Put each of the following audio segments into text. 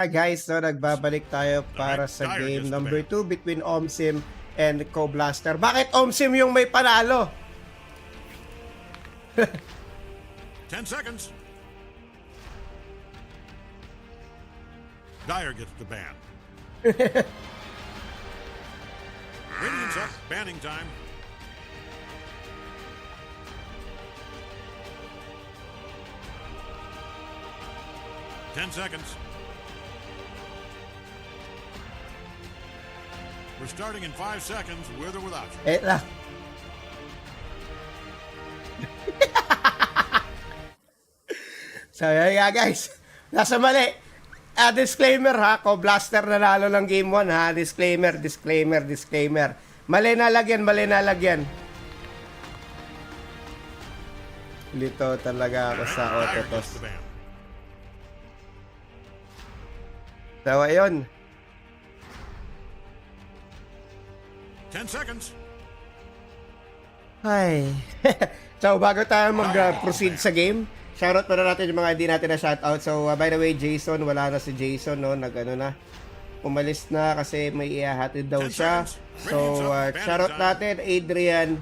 Hi guys, so nagbabalik tayo para sa game number 2 between Omsim and Co-Blaster. Bakit Omsim yung may panalo? 10 seconds. Dyer gets the ban. Radiant's up. Banning time. Ten seconds. We're starting in 5 seconds, with or without you. Lang. So yun nga guys, nasa mali. Disclaimer ha, Co-Blaster nanalo ng game 1 ha. Disclaimer. Mali na lagyan. Lito talaga ako sa Dyer auto gets toss. the ban. So ayun. 10 seconds. Ay. So, bago tayo mag-proceed sa game, shoutout pa na natin yung mga hindi natin na shoutout. So, by the way, Jason, wala na si Jason, no? Umalis na kasi may ihahatid daw siya. So, shoutout natin, Adrian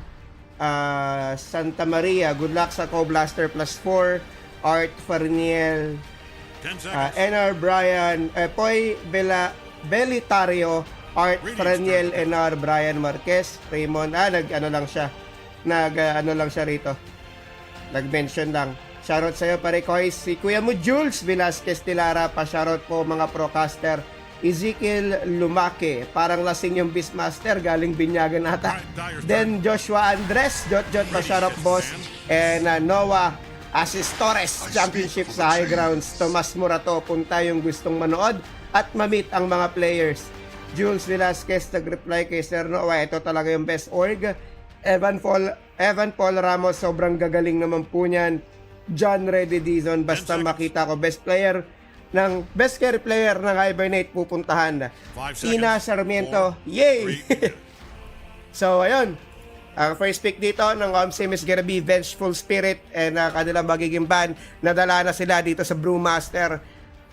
Santa Maria. Good luck sa Co-Blaster +4. Art Farniel. 10 seconds. NR Brian. Poy Belitario. Art Franiel, NR, Brian Marquez, Raymond, nag-ano lang siya rito. Nag-mention lang. Shoutout sa'yo pare Koy, si Kuya mo Jules Velasquez Tilara, pa shoutout po mga procaster. Ezekiel Lumake, parang lasing yung Beastmaster, galing Binyagan ata. Then Joshua Andres, Jot pa shoutout boss. And Noah Asis Torres, championship sa High Grounds. Tomas Murato, punta yung gustong manood at ma-meet ang mga players. Jules Velasquez nag-reply kay Sir Noah, ito talaga yung best org. Evan Paul Ramos, sobrang gagaling naman po niyan. John Reddy Dizon, basta makita ko best carry player ng Hibernate pupuntahan. Ina Sarmiento, yay! So ayun, ang first pick dito ng Omsim is gonna be Vengeful Spirit, and kanilang magiging ban, nadala na sila dito sa Brewmaster.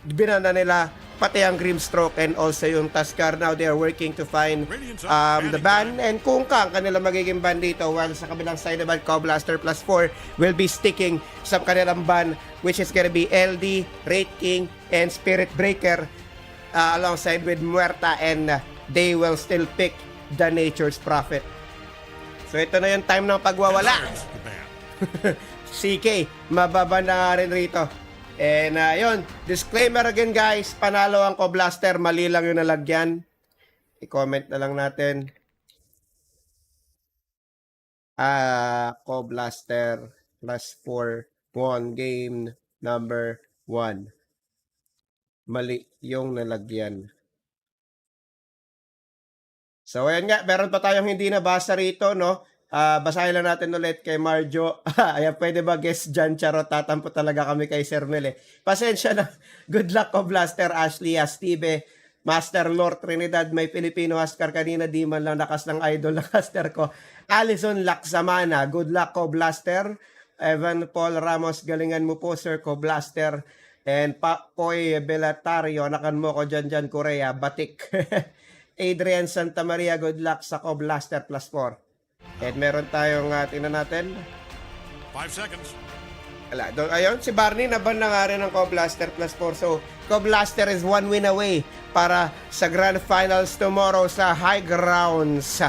Binana nila pati ang Grimstroke and also yung Tuskar. Now they are working to find the ban, and kung kang kanila magiging ban dito, while sa kabilang side naman Co-Blaster +4 will be sticking sa kanilang ban, which is gonna be LD, Wraith King, and Spirit Breaker alongside with Muerta, and they will still pick the Nature's Prophet. So ito na yung time ng pagwawala. CK, mababa na rin rito. And yun, disclaimer again guys, panalo ang Co-Blaster, mali lang yung nalagyan. I-comment na lang natin. Co-Blaster +4 won game number 1. Mali yung nalagyan. So ayan nga, meron pa tayong hindi nabasa rito, no? Basahin lang natin ulit kay Marjo. Ayan, pwede ba guest dyan? Charot, tatampo talaga kami kay Sir Mel eh. Pasensya na. Good luck Co-Blaster, Ashley Astibe, Master Lord Trinidad, may Filipino Oscar kanina, di man lang nakas ng idol na caster ko. Alison Laksamana, good luck Co-Blaster. Evan Paul Ramos, galingan mo po Sir Co-Blaster. And Poy Belatario, nakan mo ko dyan Korea, batik. Adrian Santa Maria, good luck sa Co-Blaster +4. At meron tayong tingnan natin. 5 seconds. Ayun, si Barney naban na nga rin ng Co-Blaster +4. So, Co-Blaster is 1 win away para sa Grand Finals tomorrow sa High Grounds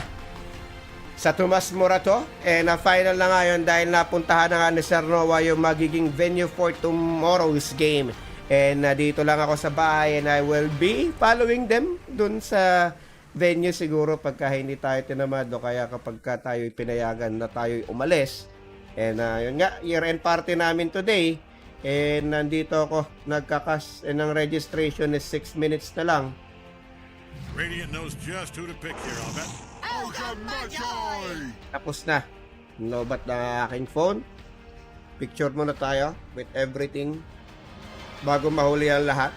sa Tomas Morato. And final na nga yun dahil napuntahan na nga ni Sir Noah yung magiging venue for tomorrow's game. And dito lang ako sa bahay, and I will be following them dun sa venue siguro pagka hindi tayo tinamado, kaya kapag tayo pinayagan na tayo umalis. And yun nga, year-end party namin today, and nandito ako nagkakas, and ang registration is 6 minutes na lang. Radiant knows just who to pick here, I'll bet. Tapos na lobat na aking phone. Picture muna tayo with everything bago mahuli ang lahat.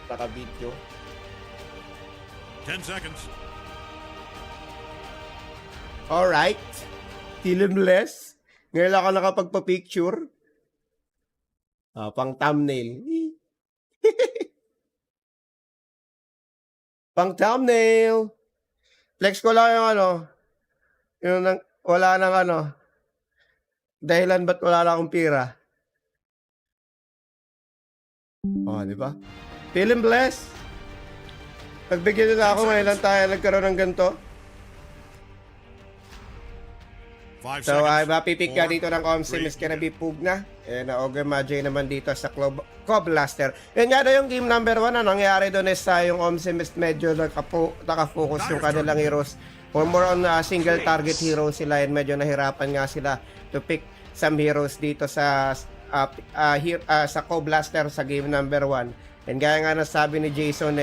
Naka-video. 10 seconds. Alright. Tilimless. Ngayon lang ako nakapagpa-picture. Pang thumbnail. Pang thumbnail. Flex ko lang yung ano, wala nang ano, dahilan ba't wala na akong pira. Di ba? Feeling blessed. Nagbigyan nila ako, ngayon lang tayo nagkaroon ng ganito. 5 So, seconds. mapipik ka 4, dito ng OMSIM is 3, gonna be Pugna. And Ogre Magi naman dito sa Cobb Blaster. Yan nga daw yung game number 1 na nangyari doon is yung OMSIM is medyo nakafocus yung kanilang heroes. Or more on single target heroes sila and medyo nahirapan nga sila to pick some heroes dito sa Cobb Blaster sa game number 1. And gaya nga nasabi ni Jason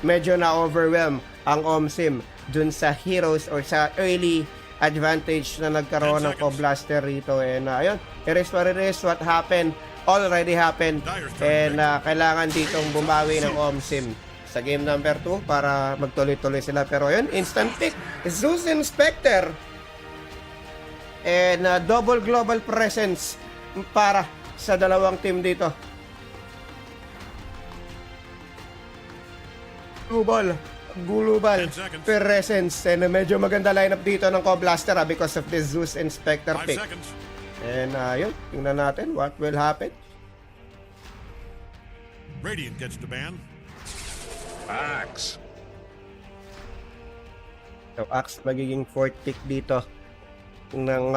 medyo na-overwhelm ang OMSIM dun sa heroes or sa early advantage na nagkaroon ng Cobb Blaster rito. And ayun, it is what it is. What happened already happened. And kailangan ditong bumawi ng OMSIM sa game number 2 para magtuloy-tuloy sila. Pero ayun, instant pick. Zeus Inspector. And double global presence para sa dalawang team dito. Global presence. And medyo maganda lineup dito ng Cobb Blaster because of the Zeus Inspector 5 pick. seconds. And yun, tingnan natin what will happen. Radiant gets the ban. Axe. So, Axe magiging fourth pick dito ng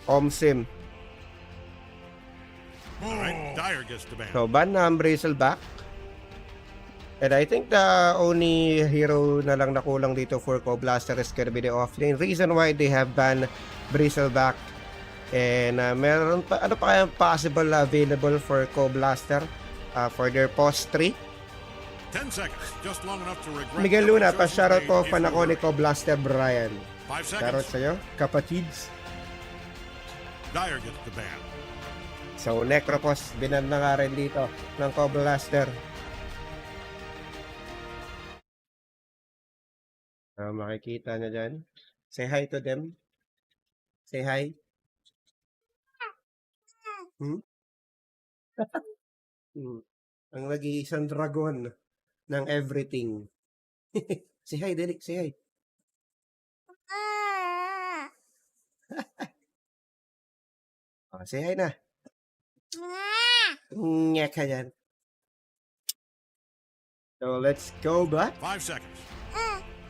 OMSIM. Alright, Dire gets the ban. So, ban na ang Bristleback. And I think the only hero na lang nakulang dito for Cobb Blaster is gonna be the offlane. Reason why they have banned Bristleback. And meron pa, ano pa kaya possible available for Cobb Blaster for their post 3? 10 seconds, just long enough to regret. Miguel never Luna, choosing pa-shoutout to po play fan if ako you ni were. Cobb Blaster Brian. 5 Shoutout seconds. sa'yo, kapatids. Dire gets the ban. So, Necropos, binan na nga rin dito ng Cobb Blaster. Makikita na dyan. Say hi to them. Say hi. Ang nag-iisang dragon ng everything. Say hi, Derek. Say hi. Say hi na. Nga ka dyan. So, let's go back. 5 seconds.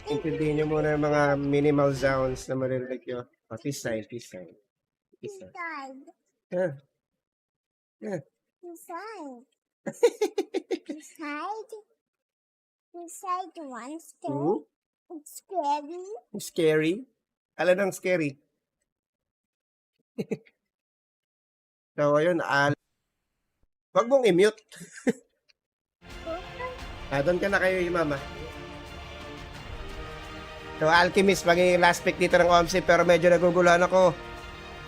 Intindihin nyo muna yung mga minimal sounds na maririnig nyo. Peace sign, peace sign. Peace sign. Yeah. Yeah. Inside one stone. Hmm? It's scary. Scary? Alam ng scary. So, ayun. Wag mong i-mute. Doon ka na kayo, mama. So, Alchemist, magiging last pick dito ng OMSI, pero medyo naguguluhan ako.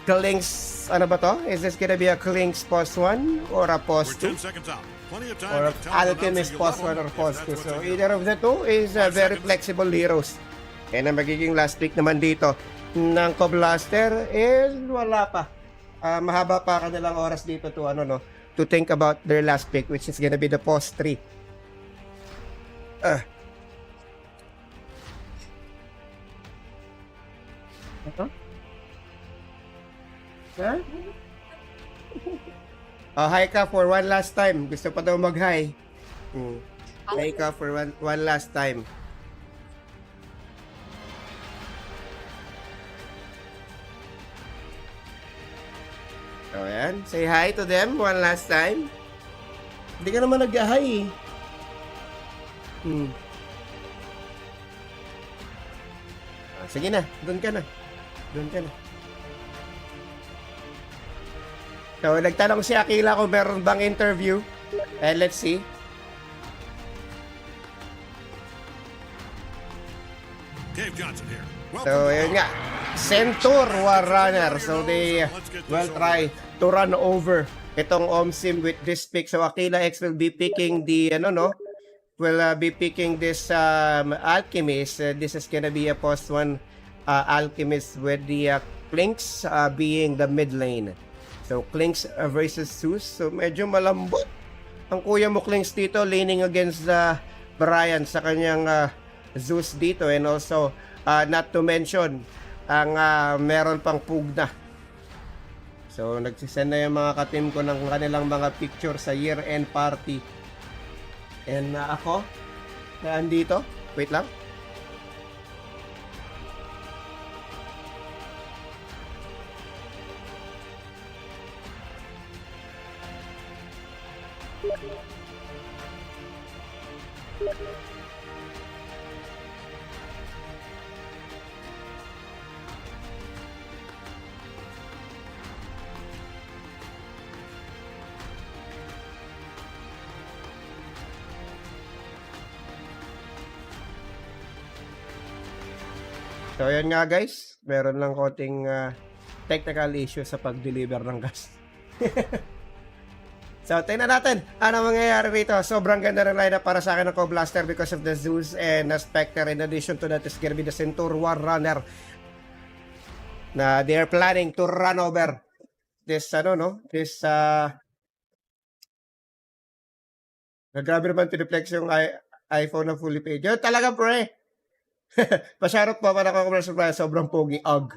Klinks, ano ba to? Is this gonna be a Klinks post 1 or a We're post 2? 10 seconds out. Plenty of time Or to tell the Alchemist announcer you post love 1 or them, if post 2. that's So, what you either of the two is 5 very seconds. flexible heroes. And ang magiging last pick naman dito ng Cobb Blaster is wala pa. Mahaba pa kanilang oras dito to to think about their last pick, which is gonna be the post 3. Huh? Hi ka for one last time. Gusto pa daw mag-hi. Hi ka for one last time. So, ayan. Say hi to them one last time. Hindi ka naman nag-hi eh. Sige na. Doon ka na. Doon ka na. So, nagtanong si Akila kung meron bang interview. And let's see. Dave Johnson here. So, yun nga. Centaur War Runner. So, they will try to run over itong OMSIM with this pick. So, Akila X will be picking the, will be picking this Alchemist. This is gonna be a post 1 Alchemist with the Klinks being the mid lane. So, Klinks versus Zeus. So, medyo malambot ang kuya mo Klinks dito, leaning against Brian sa kanyang Zeus dito. And also, not to mention, ang meron pang Pugna. So, nagsisend na yung mga ka-team ko ng kanilang mga picture sa year-end party. And ako, andito. Wait lang. So, ayan nga guys. Meron lang konting technical issue sa pag-deliver ng gas. So, tingnan natin ano mangyayari rito. Sobrang ganda ng lineup para sa akin ng Co-Blaster because of the Zeus and Spectre. In addition to that is gonna be the Centaur War Runner na they are planning to run over this, grabe naman tiniplex yung iPhone na fully paid. Yun talaga, pre. Pasharot po para commercial price. Sobrang pogi. Og.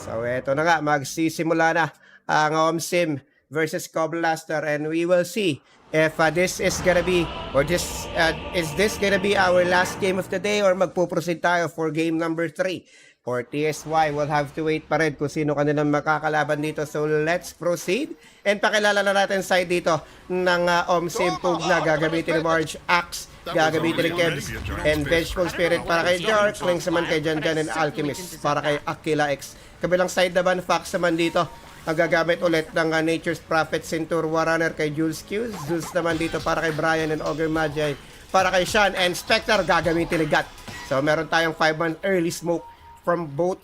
So, eto na nga. Magsisimula na ang OMSIM versus Co-Blaster. And we will see if this is gonna be, or is this gonna be our last game of the day, or magpuproceed tayo for game number 3. For TSY, we'll have to wait pa rin kung sino kanilang makakalaban dito. So, let's proceed. And pakilala na natin side dito ng OMSIM Pugna. Gagamitin ni Marge Axe. Gagamitin ni Kebs and Vengeful Spirit para kay Jark. Links naman kay Janjan and Alchemist para kay Aquila X. Kabilang side naman, Fox naman dito. Ang gagamit ulit ng Nature's Prophet Centaur Warrunner kay Jules Q. Zeus naman dito para kay Brian and Ogre Magi. Para kay Sean and Spectre, gagamitin ni Gat. So, meron tayong 5-man early smoke from both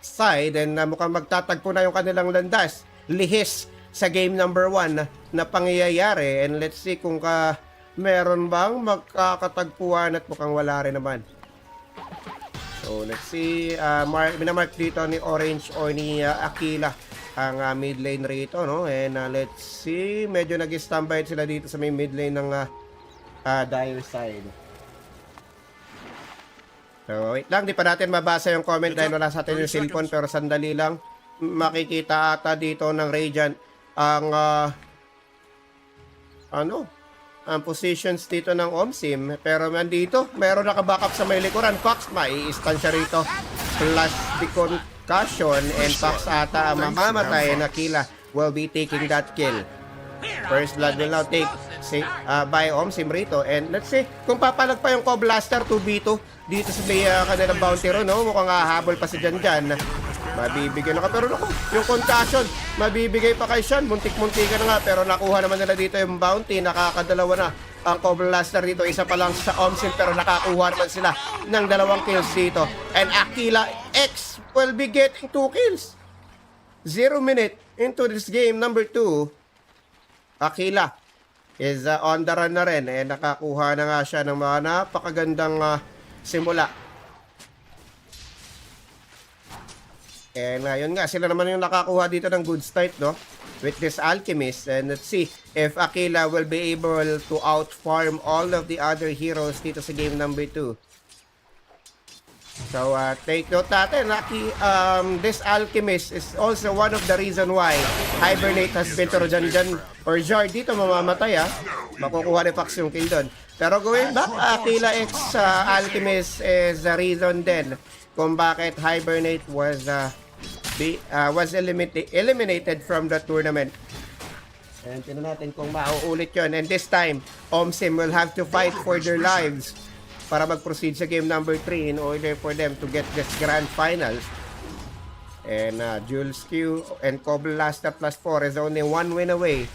side. And mukhang magtatagpo na yung kanilang landas. Lihis sa game number 1 na pangyayari. And let's see kung meron bang magkakatagpuan, at mukhang wala rin naman. So, let's see. Minamark dito ni Orange o ni Aquila ang mid lane rito, no? And let's see. Medyo nag-standby sila dito sa may mid lane ng Dire side. So, wait lang. Di pa natin mabasa yung comment dahil wala sa atin yung cellphone. Pero sandali lang. Makikita ata dito ng Radiant ang ang positions dito ng OMSIM. Pero nandito, meron naka-backup sa may likuran. Fox, mai-stun siya rito. Plus the concussion. And Fox ata mamamatay. And Aquila will be taking that kill. First blood will now take by OMSIM rito. And let's see, kung papalag pa yung Co-Blaster 2v2 dito sa may kanilang bounty ro, no? Mukhang hahabol pa si Janjan. Mabibigay na ka. Pero naku, yung concussion, mabibigay pa kay Sean. Muntik-muntikan na nga. Pero nakuha naman nila dito yung bounty. Nakakadalawa na ang Co-Blaster dito. Isa pa lang sa OMSIM. Pero nakakuha naman sila ng 2 kills dito. And Aquila X will be getting 2 kills. 0 minute into this game number 2. Aquila is on the run na rin. And nakakuha na nga siya ng mga napakagandang simula. And yun nga, sila naman yung nakakuha dito ng good start, no? With this Alchemist. And let's see if Aquila will be able to outfarm all of the other heroes dito sa game number 2. So, take note natin, this Alchemist is also one of the reason why Hibernate has been to Janjan or Jar dito mamamatay, makukuha ni Fox yung kill doon. Pero going back, Aquila X Alchemist is the reason din kung bakit Hibernate was eliminated from the tournament. And tingnan natin kung mauulit yun. And this time, OMSIM will have to fight for their lives para mag-proceed sa game number 3 in order for them to get this grand final. And Jules Q and Co-Blaster plus 4 is only 1 win away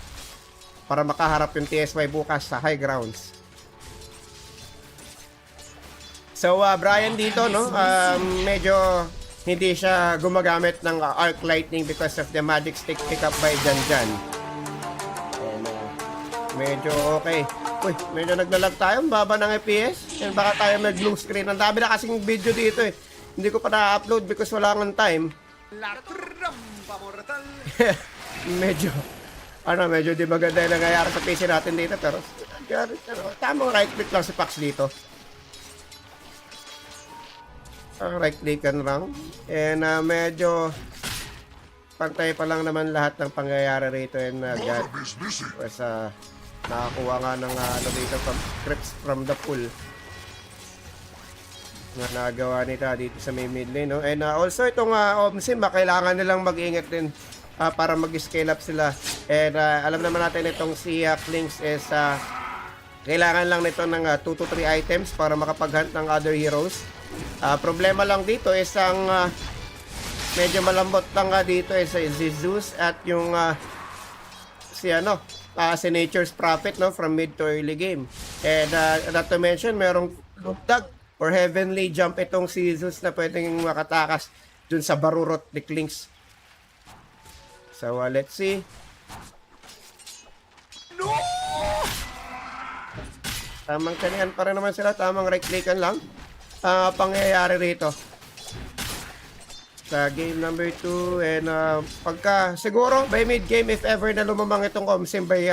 para makaharap yung TSY bukas sa high grounds. So, Brian dito, no? Medyo hindi siya gumagamit ng Arc Lightning because of the Magic Stick pickup by Janjan. And, medyo okay. Uy, medyo naglalag tayo. Baba ng FPS. And baka tayo mag-blue screen. Ang dami na kasing video dito eh. Hindi ko pa na-upload because wala ng time. medyo di maganda yung nangyayari sa PC natin dito, pero tamang right click lang si Pax dito. Right clickan lang. And medyo pantay pa lang naman lahat ng pangyayari rito, and agad pues, nakakuha nga ng dito from scripts from the pool na nagawa nito dito sa may mid lane, no? And also itong Omsim, kailangan nilang mag-ingat din para mag-scale up sila. And alam naman natin itong si Klinks is kailangan lang nito ng 2 to 3 items para makapag-hunt ng other heroes. Problema lang dito is ang medyo malambot lang dito is si Zeus at yung si Nature's Prophet, no, from mid to early game. And not to mention merong lutag or heavenly jump itong si Zeus na pwedeng makatakas dun sa barurot ni Klinks. So let's see. No! Tamang kanian pa rin naman sila, tamang right clickan lang. Pangyayari rito sa game number 2, and pagka siguro by mid game, if ever na lumamang itong Omsim by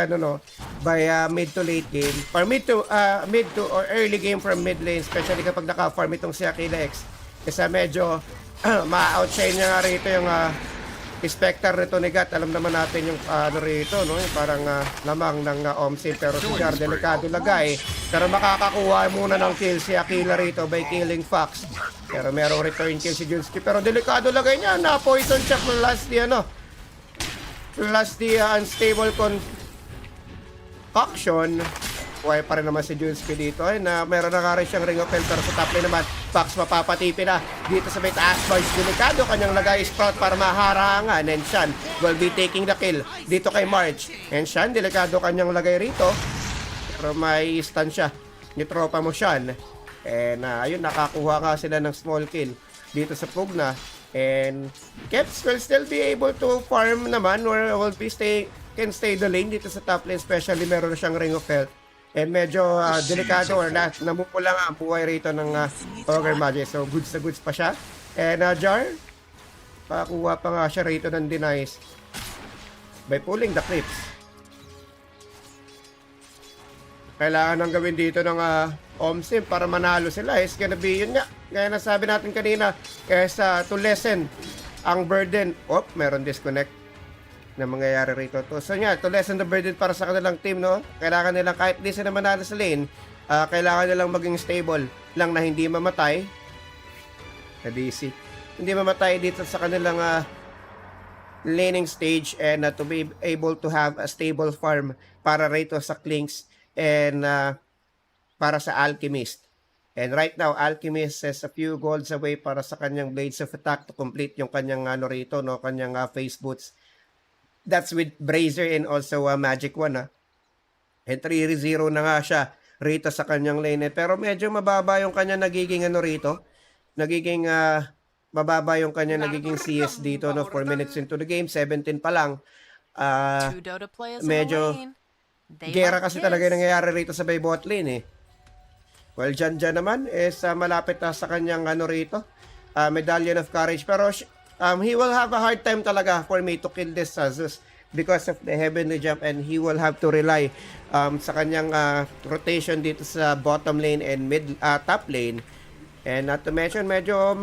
mid to late game or mid to or early game from mid lane, especially kapag naka-farm itong si Aquila X, kasi medyo ma-outshine niya nga rito yung Spectre rito ni Gat. Alam naman natin yung rito, no? Yung parang lamang ng Omsim, pero si Gar delikado lagay, pero makakakuha muna ng kill si Aquila rito by killing Fox. Pero merong return kill si Julski, pero delikado lagay niya, na poison siya plus the unstable concoction. Buhay pa rin naman si Julski dito, na meron na nga rin siyang ring of hell, pero sa top lane naman Fox mapapatipi na dito sa may taas. Boys, delikado kanyang lagay Sprout para maharangan, and Shan will be taking the kill dito kay Marge. And Shan, delikado kanyang lagay rito, pero may stun siya ni tropa mo Shan. And ayun, nakakuha nga sila ng small kill dito sa Pugna, and Keps will still be able to farm naman, or can stay the lane dito sa top lane, especially meron na siyang ring of health. And medyo delikado, or namumula nga ang buhay rito ng Ogre Magi. So goods na goods pa siya. And Jar, pakuha pa nga siya rito ng denies by pulling the clips. Kailangan nang gawin dito ng Omsim para manalo sila is gonna be, yun nga, gaya na sabi natin kanina, kaysa to lessen ang burden. Meron disconnect na mangyayari rito. So to lessen the burden para sa kanilang team, no? Kailangan nilang, kahit di sila manalo sa lane, kailangan nilang maging stable lang, na hindi mamatay na DC. Hindi mamatay dito sa kanilang laning stage, and to be able to have a stable farm para rito sa Klinks and para sa Alchemist. And right now, Alchemist is a few golds away para sa kanyang Blades of Attack to complete yung kanyang kanyang face boots. That's with Brazier and also Magic 1, And 3-0 na nga siya rito sa kanyang lane. Pero medyo mababa yung kanyang nagiging rito. Nagiging mababa yung kanyang nagiging CS dito, no? 4 minutes into the game, 17 pa lang. Medyo gera kasi talaga yung nangyayari rito sa bot lane, Well, Jan naman is malapit na sa kanyang rito, Medallion of Courage. Pero he will have a hard time talaga for me to kill this Zeus because of the heavenly jump, and he will have to rely sa kanyang rotation dito sa bottom lane and top lane. And not to mention, medyo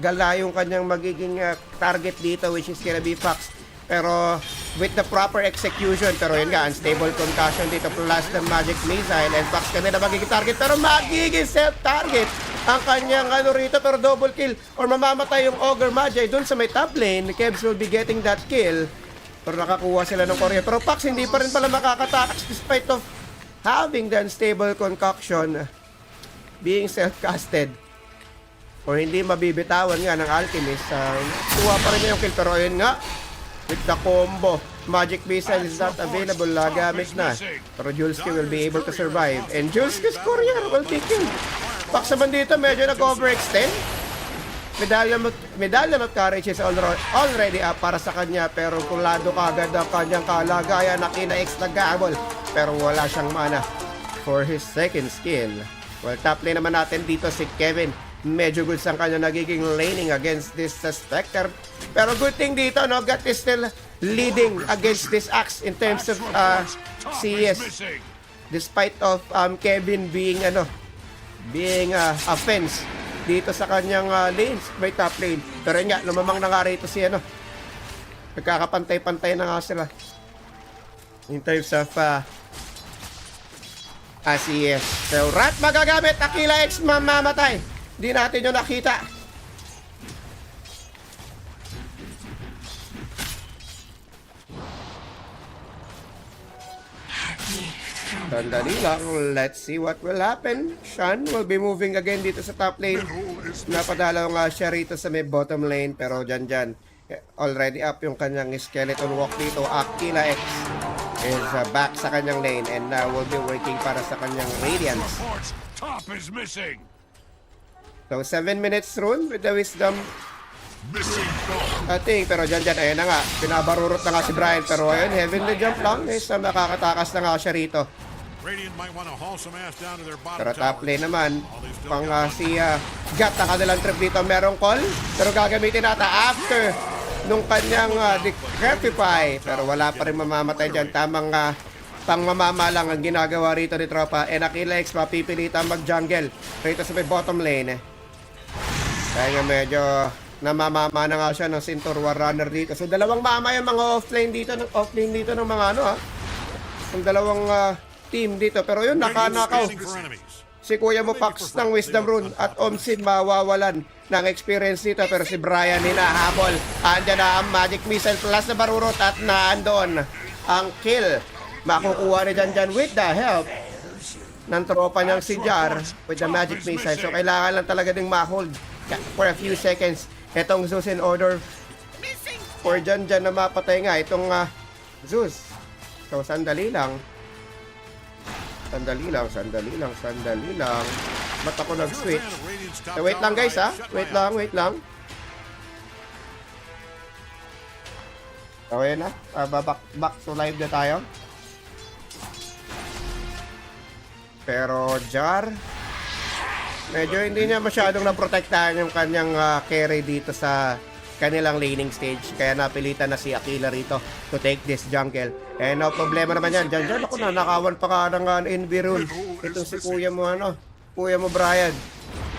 gala yung kanyang magiging target dito, which is gonna be Fox. Pero with the proper execution, pero yun nga, unstable concussion dito plus the magic missile, and Fox kanina magiging target, pero magiging self-target ang kanyang rito, pero double kill or mamamatay yung Ogre Magi dun sa may top lane. Kebs will be getting that kill, pero nakakuha sila ng Korea. Pero Fox hindi pa rin pala makakatakas despite of having the unstable concoction being self-casted or hindi mabibitawan nga ng Alchemist. Kuha pa rin niya yung kill, pero ayun nga, with the combo, Magic Missile is not available, gamit na. Pero Julski will be able to survive, and Julski's courier will be killed. Fox naman dito, medyo nag-overextend. Medallion of Courage is already up para sa kanya, pero kulado kagad ang kanyang kalagayan, nakina-X nag-aabol, pero wala siyang mana for his second skill. Well, top lane naman natin dito si Kevin. Medyo goods ang kanya nagiging laning against this Spectre. Pero good thing dito, no? Gat is still leading against this Axe in terms of CS. Missing. Despite of Kevin being a fence dito sa kanyang lanes, may top lane. Pero yun nga, lumamang na nga rito si nagkakapantay-pantay na nga sila in terms of CS. So, Rat magagamit, Aquila X mamamatay. Hindi natin yung nakita. Sandali lang, let's see what will happen. Shan will be moving again dito sa top lane. Napadalaw nga siya rito sa may bottom lane, pero dyan, already up yung kanyang skeleton walk dito. Aquila X is back sa kanyang lane and will be working para sa kanyang Radiance. Reports. Top is missing. So, 7 minutes rune with the wisdom Missing bomb. ating, pero dyan, ayun na nga. Pinabarurot na nga si Brian, pero ayun, heavenly jump lang. Nakakatakas na nga siya rito. Radiant might want to haul some ass down to their bottom Pero top tower. lane naman, pang si Gat ang kanilang trip dito, merong call. Pero gagamitin nata after nung kanyang decrepify. Pero wala pa rin mamamatay dyan. Tamang pangmamama lang ang ginagawa rito ni Tropa. And Aquila X mapipilitan mag-jungle rito sa may bottom lane. Kaya nga medyo namamama na nga siya ng Centaur War Runner dito. So dalawang mama yung mga offlane dito ng mga yung dalawang team dito. Pero yun, nakanakaw. Scanning for enemies. Si Kuya mo Pax ng Wisdom Rune at Omsin mawawalan ng experience dito. Pero si Brian hinahabol. Andyan na ang Magic Missile plus na barurot at naandoon ang kill. Makukuha ni Janjan with the help ng tropa niyang si Jar with the Magic Missile. So kailangan lang talaga ding ma-hold for a few seconds itong Zeus in order for Janjan na mapatay nga itong Zeus. So sandali lang. Sandali lang. Ba't ako nag-switch? So, wait lang guys Wait lang. So, ayan na. Back to live na tayo. Pero, Jar, medyo hindi niya masyadong naprotektahan yung kanyang carry dito sa kanilang laning stage. Kaya napilitan na si Aquila rito to take this jungle. Eh, no problema naman yan. Diyan, ako na, nakawan pa ka ng Envy Rune. Itong si kuya mo, Brian.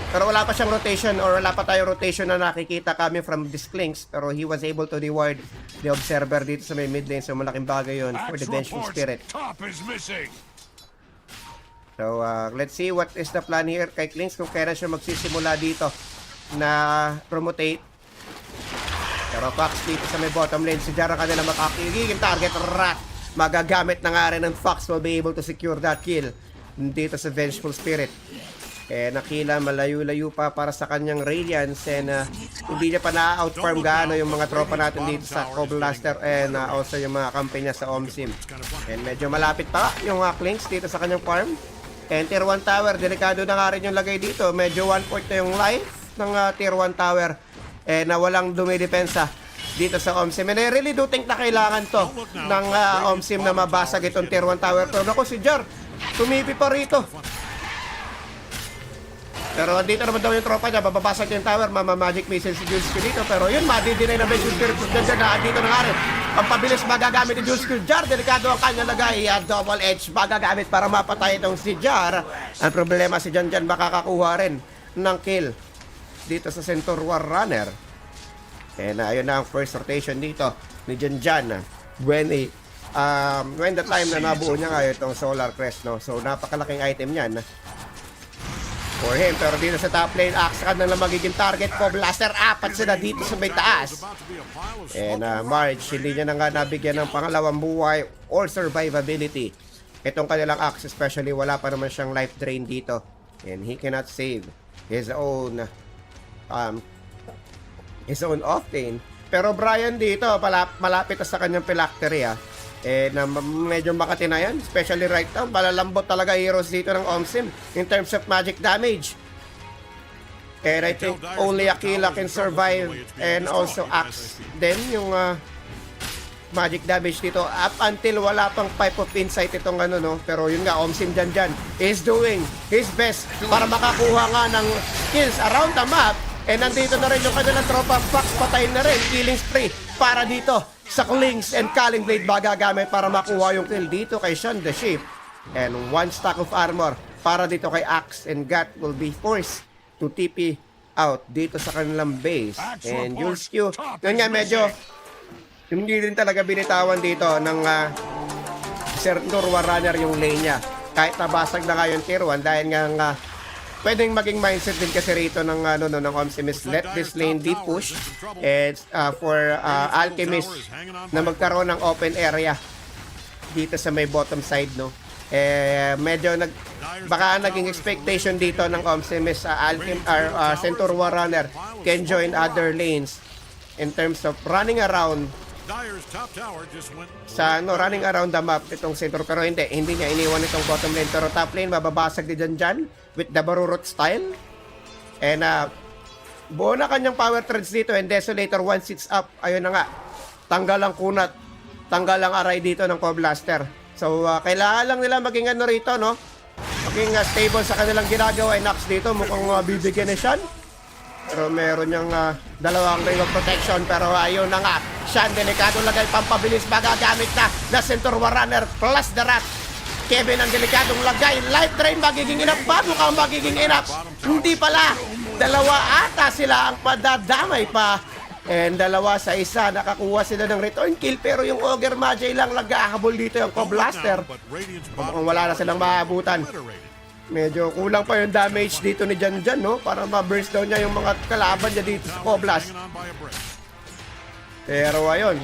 Pero wala pa siyang rotation or wala pa tayong rotation na nakikita kami from this Clinks. Pero he was able to reward the Observer dito sa may mid lane. So, malaking bagay yun for the Vengeful Spirit. Top is missing. So, let's see what is the plan here kay Clinks kung kailan siya magsisimula dito na promotate. Pero Fox dito sa may bottom lane, si Jara kanila makakigiging target. Rat! Magagamit na nga rin ng Fox will be able to secure that kill dito sa Vengeful Spirit. Nakila malayo-layo pa para sa kanyang Radiance and hindi niya pa na-outfarm gaano yung mga tropa natin dito sa Coblaster and also yung mga kampi niya sa Omsim. And medyo malapit pa yung Clinks dito sa kanyang farm. And Tier 1 Tower, delikado na nga rin yung lagay dito. Medyo 1/4 na yung life ng Tier 1 Tower. Na walang dumidepensa dito sa Omsim. And I really do think na kailangan to ng Omsim na mabasag itong Tier 1 Tower. Pero naku, si Jar, tumipi pa rito. Pero dito naman daw yung tropa niya, bababasag yung tower, mama-magic missile si Julescu dito. Pero yun, madidinay na Vengeful Spirit dyan na dito na nga rin. Ang pabilis magagamit ni Julescu. Jar, delikado ang kanya lagay. Double edge magagamit para mapatay itong si Jar. Ang problema si Janjan makakakuha rin ng kill dito sa Centaur War Runner. And ayun na ang first rotation dito ni Janjan when the time na nabuo niya nga itong Solar Crest, no? So napakalaking item niyan for him. Pero dito sa top lane, Axe ka na lang magiging target ko. Blaster, apat sila dito sa may taas. And Marge, hindi niya na nga nabigyan ng pangalawang buhay or survivability. Itong kanilang Axe, especially wala pa naman siyang life drain dito. And he cannot save his own off lane. Pero Brian dito, malapit na sa kanyang phylactery na medyo makati na yan, especially right now. Malalambot talaga heroes dito ng Omsim in terms of magic damage. And I think only Aquila can survive and also Axe then yung magic damage dito up until wala pang Pipe of Insight itong pero yun nga, Omsim dyan is doing his best para makakuha nga ng kills around the map. And nandito na rin yung kanilang tropa. Fox patay na rin. Killing spree para dito sa Klings and Culling Blade magagamit para makuha yung kill dito kay Sean the Sheep. And 1 stack of armor para dito kay Axe and Gat will be forced to TP out dito sa kanilang base. And Yulskyu, yun nga medyo hindi rin talaga binitawan dito ng Centaur Warrunner yung lane niya. Kahit nabasag na nga yung tier 1 dahil nga pwedeng maging mindset din kasi rito ng ng Omsimis, let this lane be pushed and for Alchemist na magkaroon ng open area dito sa may bottom side, no. Medyo baka naging expectation dito ng Omsimis Centaur Warrunner can join other lanes in terms of running around sa running around the map itong Centaur, pero hindi niya iniwan itong bottom lane, pero top lane mababasag din dyan with the Barurot style. And buo na kanyang power treads dito, and Desolator once it's up, ayun na nga, tanggal ang kunat, tanggal ang aray dito ng Co-Blaster. So kailangan lang nila maging rito, no, maging stable sa kanilang ginagawa. Nox dito mukhang bibigyan ni Sean, pero meron niyang dalawang ring of protection, pero ayun na nga, Sean, delikado lagay, pampabilis magagamit na Centaur Warrunner plus the Rat. Kevin ang delikadong lagay, life drain magiging enough ba? Mukhang magiging enough, hindi pala, dalawa ata sila ang madadamay pa. And 2-1, nakakuha sila ng return kill, pero yung Ogre Magi lang nag-ahabol dito yung Co-Blaster. Mukhang wala na silang maabutan. Medyo kulang pa yung damage dito ni Jan, no? Para ma-burst down niya yung mga kalaban niya dito sa Co-Blast. Pero ayun,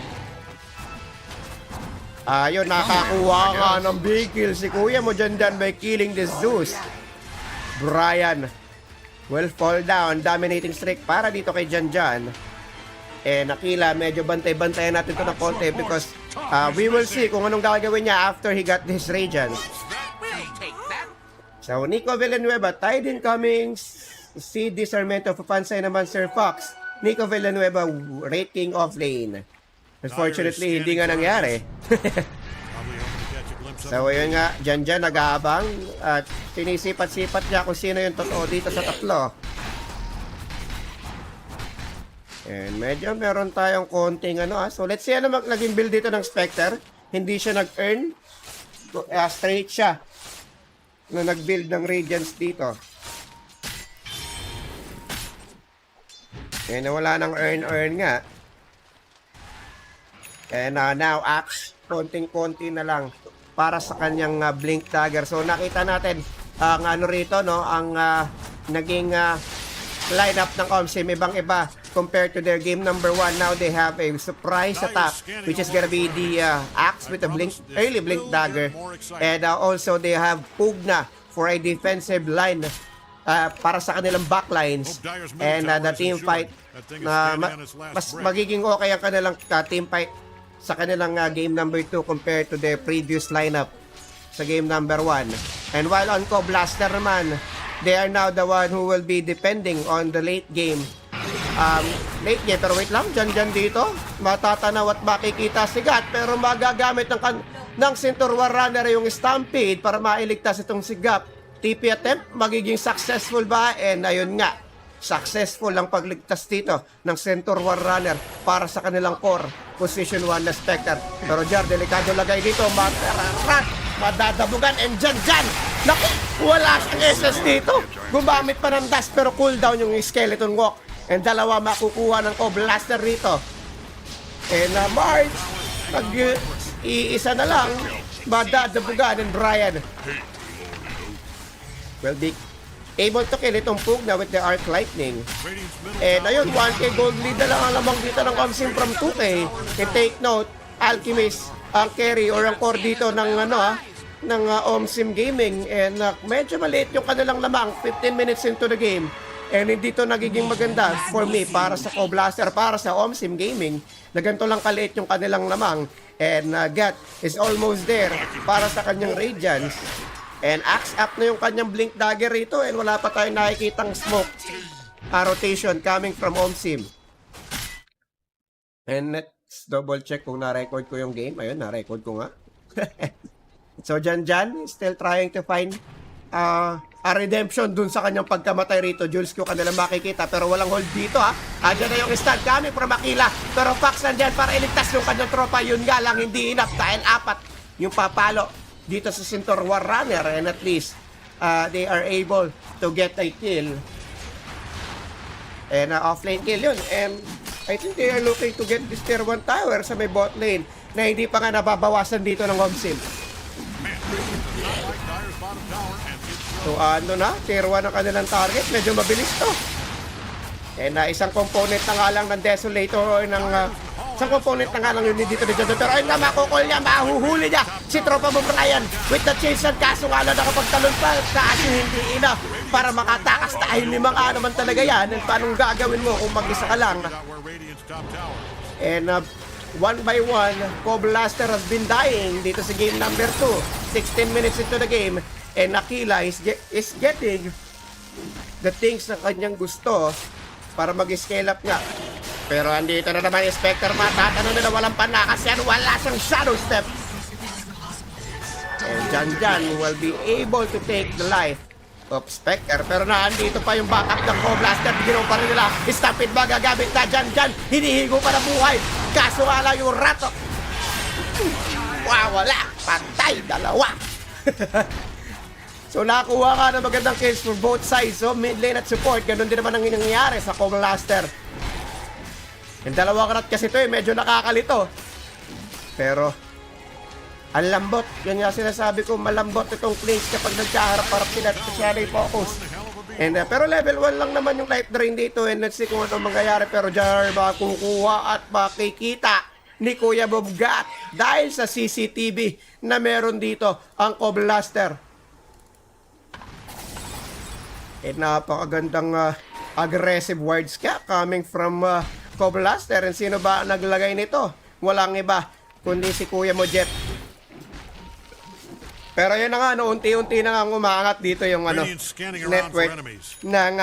nakakuha ka ng big kill si kuya mo Jan by killing this Zeus. Brian will fall down. Dominating streak para dito kay Jan. Nakila, medyo bantay-bantayan natin ito ng konti because we will see kung anong gagawin niya after he got his Radiance. So, Nico Villanueva, tied incoming, see discernment of Pansay naman Sir Fox. Nico Villanueva, rate king off lane. Unfortunately, hindi nga nangyari. So, ayun nga, Jan nag-aabang at sinisipat-sipat niya kung sino yung totoo dito sa tatlo. And medyo meron tayong konting So, let's see ano naging build dito ng Spectre. Hindi siya nag-earn. Straight siya na nag-build ng Radiance dito. And wala nang earn nga. And now Axe, konting-konti na lang para sa kanyang Blink Dagger. So nakita natin ang rito, no, ang naging lineup ng Omsim, ibang-iba compared to their game number 1. Now they have a surprise attack, which is gonna be the Axe with a early Blink Dagger. And also they have Pugna for a defensive line para sa kanilang backlines. And the team fight, mas magiging okay ang kanilang team fight sa kanilang game number 2 compared to their previous lineup sa game number 1. And while on Co-Blaster naman, they are now the one who will be depending on the late game. Pero wait lang, Jan dito, matatanaw at makikita si Gat, pero magagamit ng Centaur Warrunner yung Stampede para mailigtas itong si Gap. TP attempt, magiging successful ba? And ayun nga, successful ang pagligtas dito ng Centaur Warrunner para sa kanilang core position 1 na Spectre. Pero Jar, delikado lagay dito, madadabugan, and Jan, naku, wala siyang SS dito. Gumamit pa ng dash pero cooldown yung Skeleton Walk. And dalawa makukuha ng Co-Blaster rito. And March, iisa na lang, madadabugan, and Brian will be able to kill itong Pugna with the Arc Lightning. And ayun, 1k gold lead na lang ang lamang dito ng Omsim from 2k. And take note, Alchemist ang carry or ang core dito ng ng Omsim Gaming. And medyo maliit yung kanilang lamang, 15 minutes into the game. And hindi to nagiging maganda for me para sa Co-Blaster, para sa Omsim Gaming, na ganito lang kaliit yung kanilang lamang. And Gat is almost there para sa kanyang Radiance. And Axe up na yung kanyang Blink Dagger rito, and wala pa tayong nakikitang smoke rotation coming from Omsim. And let's double check kung na-record ko yung game. Ayun, na-record ko nga. So Jan still trying to find redemption dun sa kanyang pagkamatay rito. Jules Q kanila makikita pero walang hold dito ha. Andyan na yung stand coming from Aquila. Pero Fox nandyan para iligtas yung kanyang tropa. Yun nga lang hindi enough dahil 4 yung papalo dito sa Centaur War Runner. And at least they are able to get a kill. And offlane kill yun. And I think they are looking to get this tier 1 tower sa may bot lane na hindi pa nga nababawasan dito ng Omsim. So ano na, tier 1 ang kanilang target, medyo mabilis to. And isang component na nga lang ng Desolator, isang component na nga lang yun dito ni Jojo. Pero ayun nga, makukul niya, mahuhuli niya si Tropa mo Brian with the chase and kaso nga lang nakapagtalon pa kasi hindi enough para makatakas dahil 5 naman talaga yan. And paano gagawin mo kung mag-isa ka lang? And 1 by 1, Coblaster has been dying dito sa game number 2. 16 minutes into the game. And Aquila is getting the things na kanyang gusto para mag-scale up nga. Pero andito na naman yung Spectre, matatanong na walang panakas yan, wala siyang shadow step. And Jan will be able to take the life of Spectre. Pero naandito pa yung backup ng Coblaster, ginawa pa rin nila. Stampede ba gagamit na Jan, hinihigo pa na buhay. Kaso nga lang yung rato. Wala, patay, 2. So nakuha ka ng magandang kills for both sides. So mid lane at support, ganun din naman ang nangyayari sa Coblaster. Yung 2 karat kasi ito medyo nakakalito. Pero ang lambot, yun nga sinasabi ko, malambot itong plays kapag nagkaharap-harap sila at siya na focus. And, pero level 1 lang naman yung life drain dito and let's see kung ano mangyayari. Pero dyan makukuha at makikita ni Kuya Bobgat dahil sa CCTV na meron dito ang Coblaster. And napakagandang aggressive words ka coming from Coblaster. And sino ba ang naglagay nito? Walang iba kundi si Kuya mo Jet. Pero yun na nga, unti-unti na nga umaangat dito yung network ng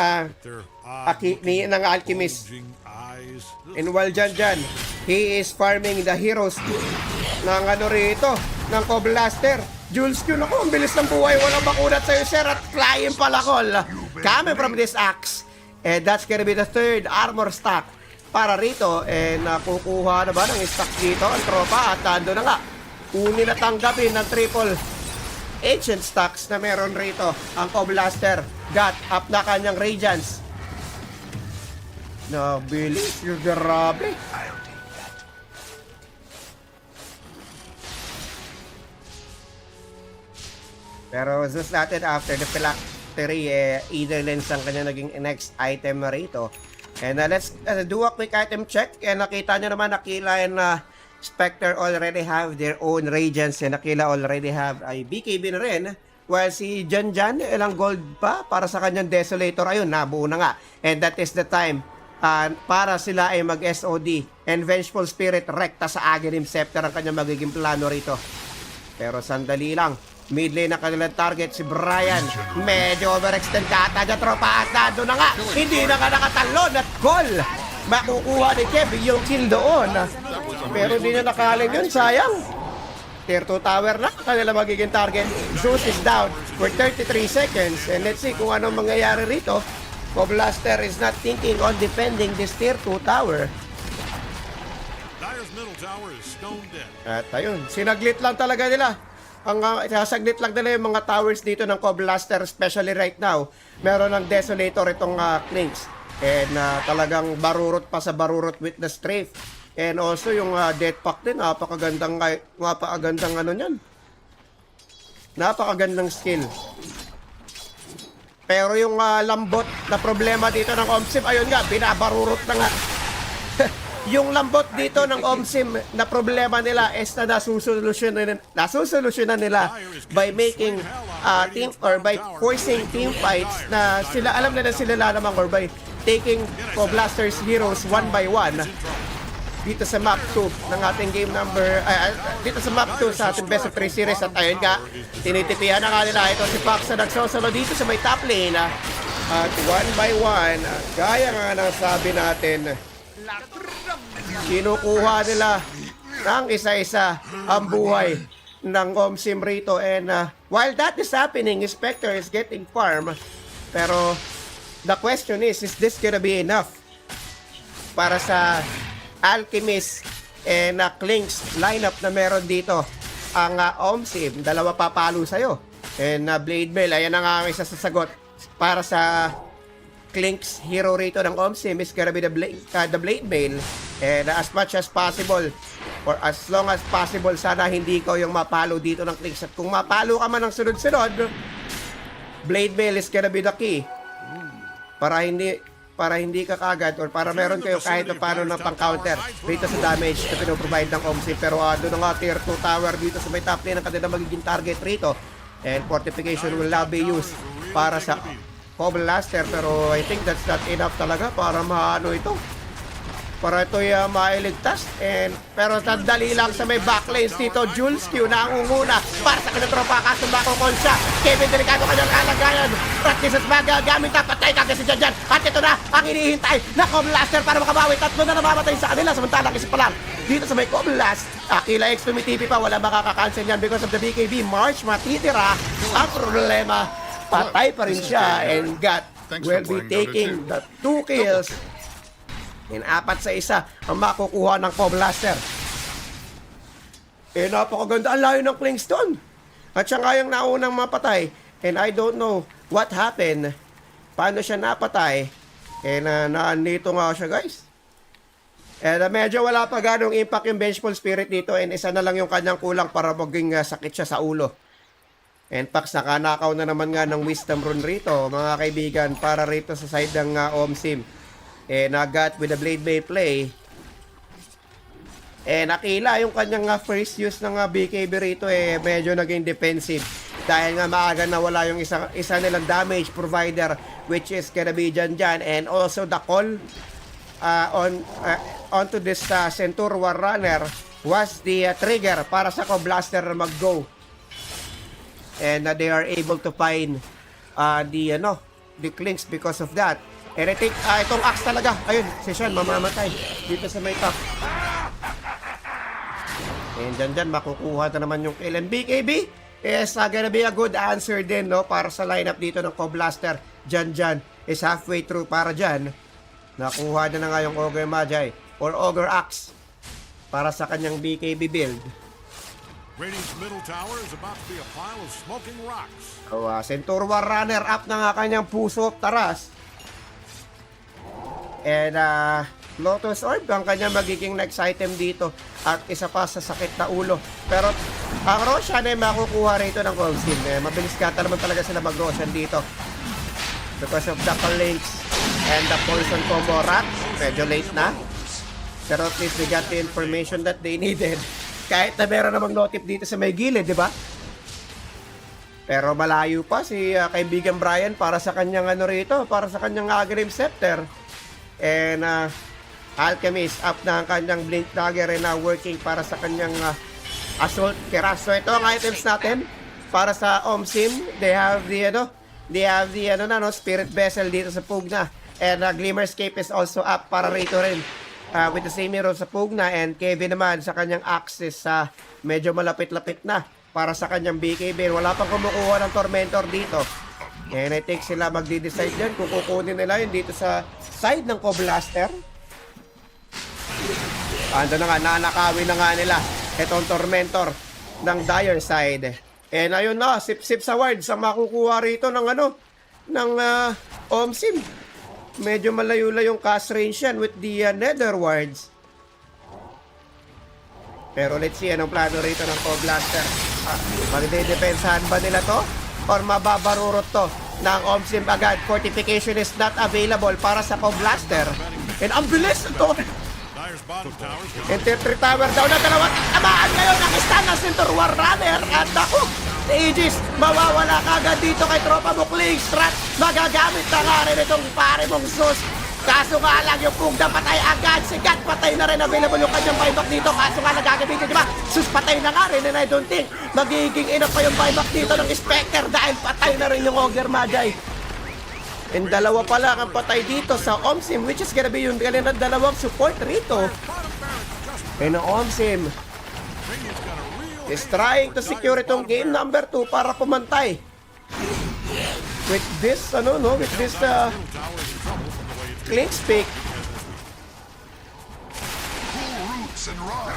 Alchemist. And while dyan, he is farming the heroes ng rito, ng Coblaster. Jules Q, naku, ang bilis ng buhay, walang makunat sa'yo, sir, at flying palakol. Coming from this axe. And that's gonna be the 3rd armor stack para rito. And nakukuha na ba ng stack dito ang tropa? At ando na nga, uni na tanggapin ng triple ancient stacks na meron rito ang Coblaster. Got up na kanyang Radiance. Nabilis yung grabe. Pero just natin after the phylactery, either lens ang kanya naging next item na rito. And let's do a quick item check. And nakita nyo naman, Aquila and Spectre already have their own Radiance. And Aquila already have ay BKB na rin. While si Jan, ilang gold pa para sa kanyang Desolator. Ayun, nabuo na nga. And that is the time para sila ay mag-SOD. And Vengeful Spirit rekta sa Aghanim Scepter ang kanyang magiging plano rito. Pero sandali lang. Mid lane na kanilang target si Brian. Medyo overextend ka ata dyan, tropa. At nado na nga. Hindi na ka nakatalon at goal. Makukuha ni Kev yung kill doon. Pero hindi na nakaling yun. Sayang. Tier 2 tower na kanila magiging target. Zeus is down for 33 seconds. And let's see kung anong mangyayari rito. Coblaster is not thinking on defending this tier 2 tower. Dyer's middle tower is stone dead. At ayun, sinaglit lang talaga nila. Ang sasaglit lang nila yung mga towers dito ng Coblaster, especially right now. Meron ng Desolator itong Clinks. And talagang barurot pa sa barurot with the strafe. And also yung Death Pact din, napakagandang ano niyan. Napakagandang skill. Pero yung lambot na problema dito ng Omsim, ayun nga, binabarurot na nga. Yung lambot dito ng Omsim na problema nila is na nasusolusyonan nila by making team or by forcing team fights na sila alam na sila lamang or by taking Coblaster's heroes 1 by 1 dito sa map 2 ng ating game number dito sa map 2 sa ating best of 3 series. At ayun nga, tinitipihan na nga nila ito si Fox na nagsosolo dito sa may top lane at 1 by 1 gaya nga ng sabi natin, kinukuha nila ng isa-isa ang buhay ng Omsim rito. And while that is happening, Spectre is getting farm. Pero the question is this gonna be enough para sa Alchemist and Klinks lineup na meron dito? Ang Omsim, dalawa papalo sa'yo. And Blade Mail, ayan ang aming sasagot para sa Klinks hero rito ng Omsim is gonna be the Blade Mail. And as much as possible, or as long as possible, sana hindi ko yung mapalo dito ng Klinks. At kung mapalo ka man ng sunod-sunod, Blade Mail is gonna be the key para hindi ka kagad, or para meron kayo kahit na paano ng pang-counter dito sa damage na pinoprovide ng Omsim. Pero doon nga tier 2 tower dito sa may top lane ang kanilang magiging target rito. And fortification will now be used para sa Coblaster. Pero I think that's not enough talaga para maano ito. Para ito'y mailigtas. Pero sandali lang sa may backlanes dito. Jules Q nangunguna para sa kanyang tropa. Kasumba ko Konsya. Kevin Delicado kanyang kalagayan. Practices magagamit na. Patay kagad si Janjan. At ito na ang hinihintay na Coblaster para makabawi. Tatlo na namamatay sa kanila. Samantalang isa pa lang dito sa may Coblast. Akila X tumitipid pa. Wala makakakancel yan because of the BKB. March matitira. Ang problema, patay pa rin siya. And God will be taking the 2 kills. In 4-1 ang makukuha ng Coblaster. Napakaganda. Ang layo ng Kingston. At siya nga yung naunang mapatay. And I don't know what happened. Paano siya napatay. Nandito nga siya, guys. Medyo wala pa ganong impact yung Vengeful Spirit dito. And isa na lang yung kanyang kulang para maging sakit siya sa ulo. And Pax, nakanakaw na naman nga ng Wisdom Rune rito, mga kaibigan, para rito sa side ng Omsim. Nagat with the Blade Bay play. Nakila yung kanyang first use ng BKB rito medyo naging defensive. Dahil nga maaga na wala yung isa nilang damage provider, which is gonna be Janjan. And also the call onto this Centaur War Runner was the trigger para sa Coblaster mag-go. And they are able to find the Klinks because of that. And I think, itong axe talaga. Ayun, si Sean mamamatay dito sa may top. And dyan, makukuha na naman yung kill. And BKB is gonna be a good answer din, no? Para sa lineup dito ng Coblaster. Dyan is halfway through para dyan. Nakuha na nga yung Ogre Magi or Ogre Axe para sa kanyang BKB build. Radiant's middle tower is about to be a pile of smoking rocks. So, Centaur War Runner up na nga kanyang puso taras. And Lotus Orb ang kanya magiging next item dito. At isa pa sa sakit na ulo. Pero ang Roshan makukuha rito ng Omsim. Mabilis kata naman talaga sila mag-Roshan dito. Because of the links and the poison combo rat. Medyo late na. Pero at least they got the information that they needed. Kahit na meron namang notif dito sa may gilid, di ba? Pero malayo pa si kaibigan Brian para sa kanyang rito, para sa kanyang Agrim Scepter. And Alchemist up na ang kanyang Blink Dagger and working para sa kanyang Assault Keras. So ito ang items natin para sa Omsim. They have the Spirit Vessel dito sa Pugna. And Glimmerscape is also up para rito rin. With the same hero sa Pugna. And Kevin naman sa kanyang Axis medyo malapit-lapit na para sa kanyang BKB. Wala pang kumukuha ng Tormentor dito. And I think sila magdi-decide dyan kung kukunin nila yun dito sa side ng Coblaster. Ando na nga, nanakawin na nga nila itong Tormentor ng Dire side. And ayun na, sip-sip sa wards ang makukuha rito ng Omsim. Medyo malayo-layong cast range yan with the Nether wards. Pero let's see anong plano rito ng Coblaster. Magde-depensahan ba nila to? Or mababarurot to ng Omsim agad? Fortification is not available para sa Coblaster. And ang bilis ito! Dire's bottom tower is And 3 tower down na dalawat. Tamaan ngayon ang stand ng Centaur War Runner. At ako, Aegis, mawawala kagad dito kay tropa mo Kling Strat. Magagamit na nga rin itong pare mong Sus. Kaso nga lang yung Pugna patay agad. Si God patay na rin. Available yung kanyang buyback dito. Kaso nga nagagamitin, di ba? Sus patay na nga rin. And I don't think magiging enough pa yung buyback dito ng Spectre dahil patay na rin yung Ogre Magi. And dalawa pala ang patay dito sa Omsim, which is gonna be yung kanilang dalawang support rito. And ang Omsim, Radiant's got a real is trying to secure itong game number 2 para pumantay. With this, with this Clink's pick. Roots and run.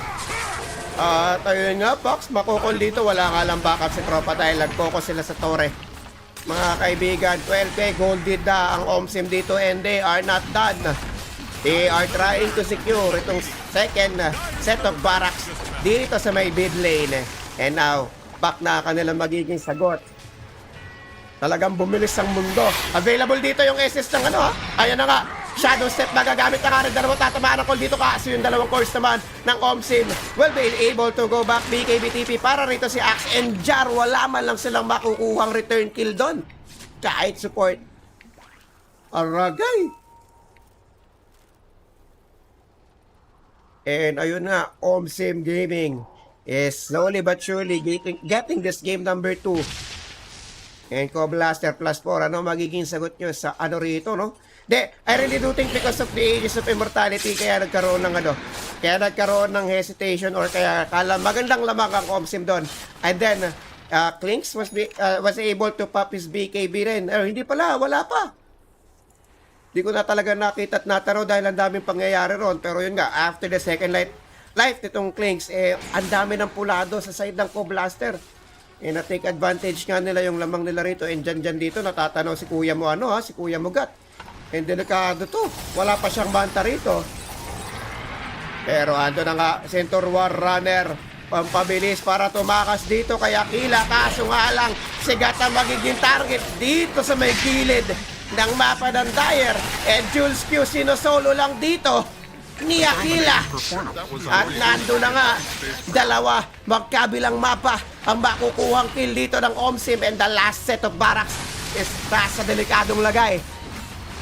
At ayun nga, Fox, makukol dito. Wala nga lang backup si Tropa dahil nagkoko sila sa torre. Mga kaibigan, 12k gold did ang OMSIM dito and they are not done. They are trying to secure itong second set of barracks dito sa may mid lane. And now, back na kanilang magiging sagot. Talagang bumilis ang mundo. Available dito yung SS ng Ayan na nga. Shadow Step na gagamit na rin. Dalawang tatamaan ng call dito kasi yung dalawang course naman ng OMSIM will be able to go back BKBTP para rito si Axe and Jar. Wala man lang silang makukuhang return kill doon. Kahit support. Aragay. And ayun na, OMSIM Gaming is slowly but surely getting this game number 2. And Co-Blaster plus 4, ano magiging sagot nyo sa rito, no? I really do think because of the Ages of Immortality kaya nagkaroon ng kaya nagkaroon ng hesitation or kaya magandang lamang ang OMSIM doon. And then, Clinks was able to pop his BKB rin. Hindi pala, wala pa. Hindi ko na talaga nakita at nataro dahil ang daming pangyayari ron. Pero yun nga, after the second life nitong Clinks, ang dami ng pulado sa side ng Co-Blaster. Na-take advantage nga nila yung lamang nila rito. And dyan dito, natatanaw si kuya mo si kuya mo Gat. And delikado to. Wala pa siyang banta rito. Pero ando na nga, Centaur War Runner. Pampabilis para tumakas dito kay Aquila. Kaso nga lang, si Gat ang magiging target dito sa may gilid ng mapa ng Dire. And Jules Q sinosolo lang dito ni Aquila. At nando na nga, dalawa magkabilang mapa ang makukuhang kill dito ng OMSIM. And the last set of barracks is nasa delikadong lagay.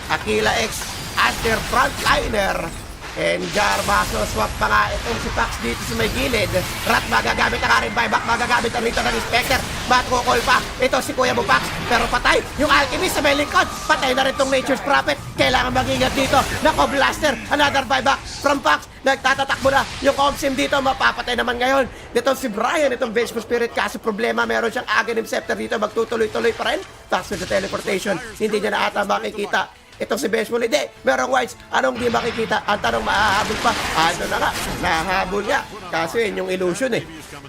Aquila X as their frontliner. And Jar Baso swap pa nga itong si Pax dito sa may gilid. Rat magagamit na rin buyback, magagamit na rito ng Inspector. Matkukol pa ito si Kuya mo Pax. Pero patay yung Alchemist sa may lingkod. Patay na rin itong Nature's Prophet. Kailangan mag-ingat dito. Nako Blaster, another buyback from Pax. Nagtatatakbo na yung OMSIM dito. Mapapatay naman ngayon dito si Brian, itong Vengeful Spirit. Kaso problema, meron siyang Aghanim Scepter dito. Magtutuloy-tuloy pa rin. Pax with the teleportation. Hindi niya na ata makikita itong si Vengeful. Hindi, merong whites. Anong di makikita? Ang tanong, maahabol pa. Ano na nga, nahabol niya. Kaso yun yung illusion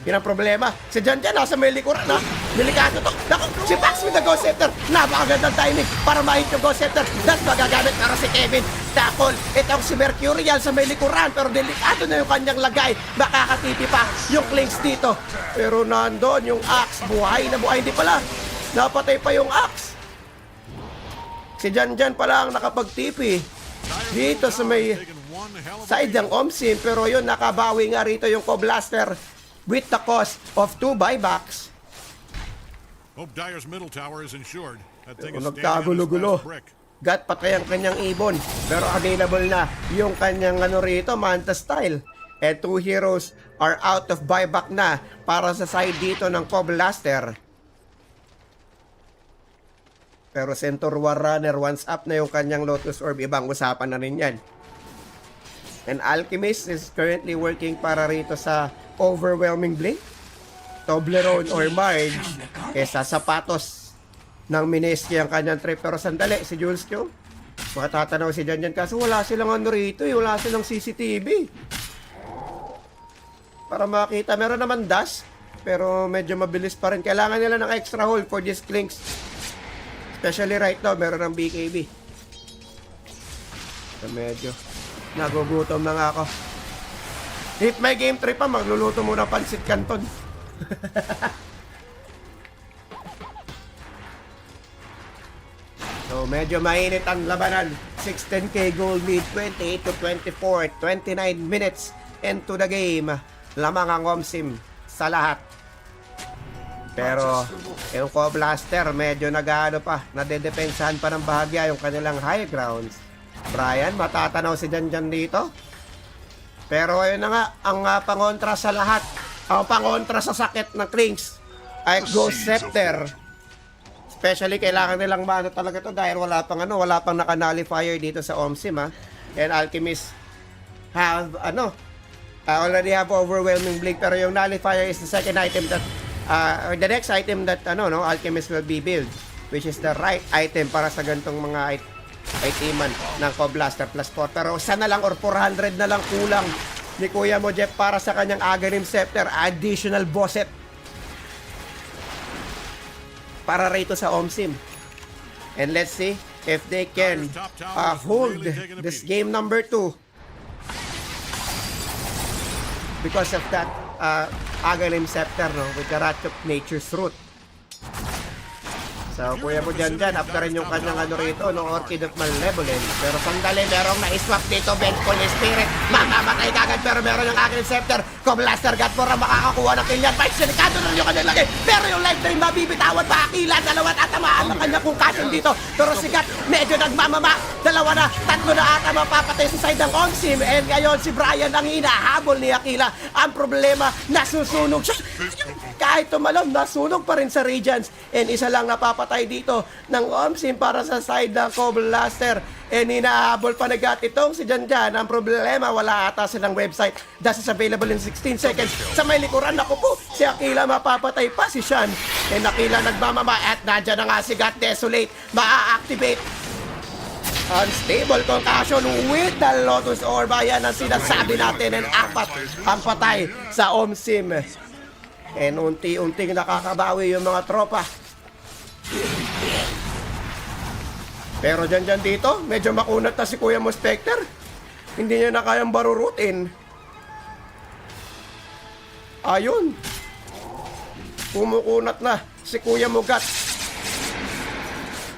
Yun ang problema. Si Jan nasa may likuran Delikado to. Naku, si Pax with the Ghost Scepter. Napakagandang timing para mahit yung Ghost Scepter. That's magagamit para si Kevin. Takol, itong si Mercurial sa may likuran. Pero delikado na yung kanyang lagay. Makakatipi pa yung Clinks dito. Pero nandun yung Axe. Buhay na buhay. Hindi pala. Napatay pa yung Axe. Si Jan pala ang nakapagtipi dito sa may side ng OMSIM. Pero yun, nakabawi nga rito yung Co-Blaster with the cost of 2 buybacks. Hope Dyer's middle tower is insured. That thing is standing on its Nagkagulo-gulo. last brick. Gat patay ang kanyang ibon. Pero available na yung kanyang rito, Manta Style. And 2 heroes are out of buyback na para sa side dito ng Co-Blaster. Pero Centaur War Runner, once up na yung kanyang Lotus Orb, ibang usapan na rin yan. And Alchemist is currently working para rito sa Overwhelming Blade. Toblerone or Marge, sa sapatos ng Mineski ang kanyang trip. Pero sandali, si Jules Q, makatatanaw si Jan kaso wala silang rito, wala silang CCTV. Para makita, meron naman dash, pero medyo mabilis pa rin. Kailangan nila ng extra hold for these Clinks. Especially right now, meron ng BKB. So, medyo nagugutom na nga ako. If may game trip pa, magluluto muna pansit canton. So, medyo mainit ang labanan. 16k gold lead, 28 to 24, 29 minutes into the game. Lamang ang OMSIM sa lahat. Pero, yung Co-Blaster, medyo nadedepensahan pa ng bahagya yung kanilang high grounds. Brian, matatanaw si Jan dito. Pero ayun na nga, ang pangontra sa lahat, ang pangontra sa sakit ng Clinks ay Ghost Scepter. Especially, kailangan nilang maano talaga to dahil wala pang naka-nullifier dito sa OMSIM And Alchemist already have overwhelming blade, pero yung nullifier is the second item that or the next item that alchemist will be build, which is the right item para sa gantong mga iteman ng Cob Blaster plus 4. Pero sana lang or 400 na lang kulang ni Kuya mo Jeff para sa kanyang Aghanim Scepter, additional bosset para rito sa OMSIM. And let's see if they can hold this game number 2 because of that Aghanim Scepter, no, with the Wrath of Nature's Root. So, kuya mo dyan, after rin yung kanyang rito, no, Orchid of Malevolence. Pero sandali, merong na-swap dito, Vengeful Spirit. Mamamatay kagad, pero meron yung Aghanim Scepter. Cob Blaster God for ang makakakuha ng kill yan. Mike, sinikado na yung kanyang lagay. Pero yung life drain, mabibitawan pa. Akila, dalawa at atamaan ng kanyang concussion dito. Pero si God, medyo nagmamama. Dalawa na, tatlo na ata mapapatay sa side ng OMSIM. And ngayon, si Brian ang hinahabol ni Akila. Ang problema, nasusunog siya. Kahit tumalon, nasunog pa rin sa Radiance. And isa lang napapatay dito ng OMSIM para sa side ng Cob Blaster. And hinahabol pa na God itong si Janjan. Ang problema, wala ata silang website. That is available in 16 seconds. Sa may likuran, ako po, si Akila mapapatay pa si Shan. And Akila nagmamama at nandyan na nga si God Desolate. Ma-activate unstable concussion with the Lotus Orb. Ayan ang sinasabi natin. And apat ang patay sa OMSIM. And unti-unting nakakabawi yung mga tropa. Pero dyan dito, medyo makunat na si Kuya mo Specter. Hindi niya na kayang barurutin. Ayun. Kumukunat na si Kuya mo Gat.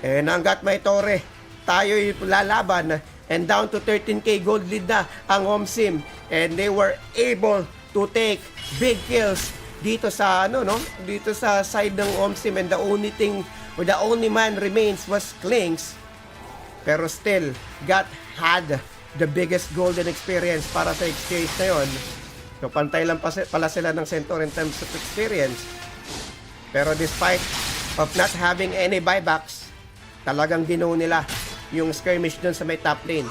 And ang Gat may tore. Tayo'y lalaban. And down to 13k gold lead na ang OMSIM. And they were able to take big kills dito sa dito sa side ng OMSIM. And the only thing or the only man remains was Klings. Pero still, God had the biggest golden experience para sa exchange na yun. So pantay lang pala sila ng Centaur in terms of experience. Pero despite of not having any buybacks, talagang ginaw nila yung skirmish dun sa may top lane.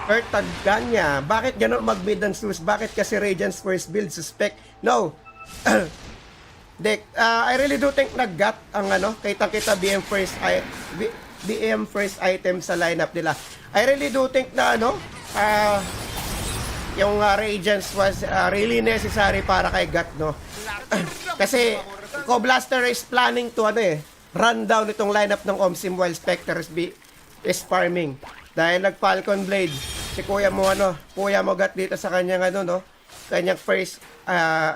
Earth Taganya, bakit gano'n mag-mid and Zeus? Bakit kasi Radiance first build suspect? No. Dek, I really do think nag-got ang kita BM first item sa lineup nila. I really do think na yung Radiance was really necessary para kay GAT, no. Kasi Cob Blaster is planning to run down itong lineup ng OMSIM while Spectre is farming. Dahil nag-Falcon Blade si Kuya mo GAT dito sa kanyang kanyang first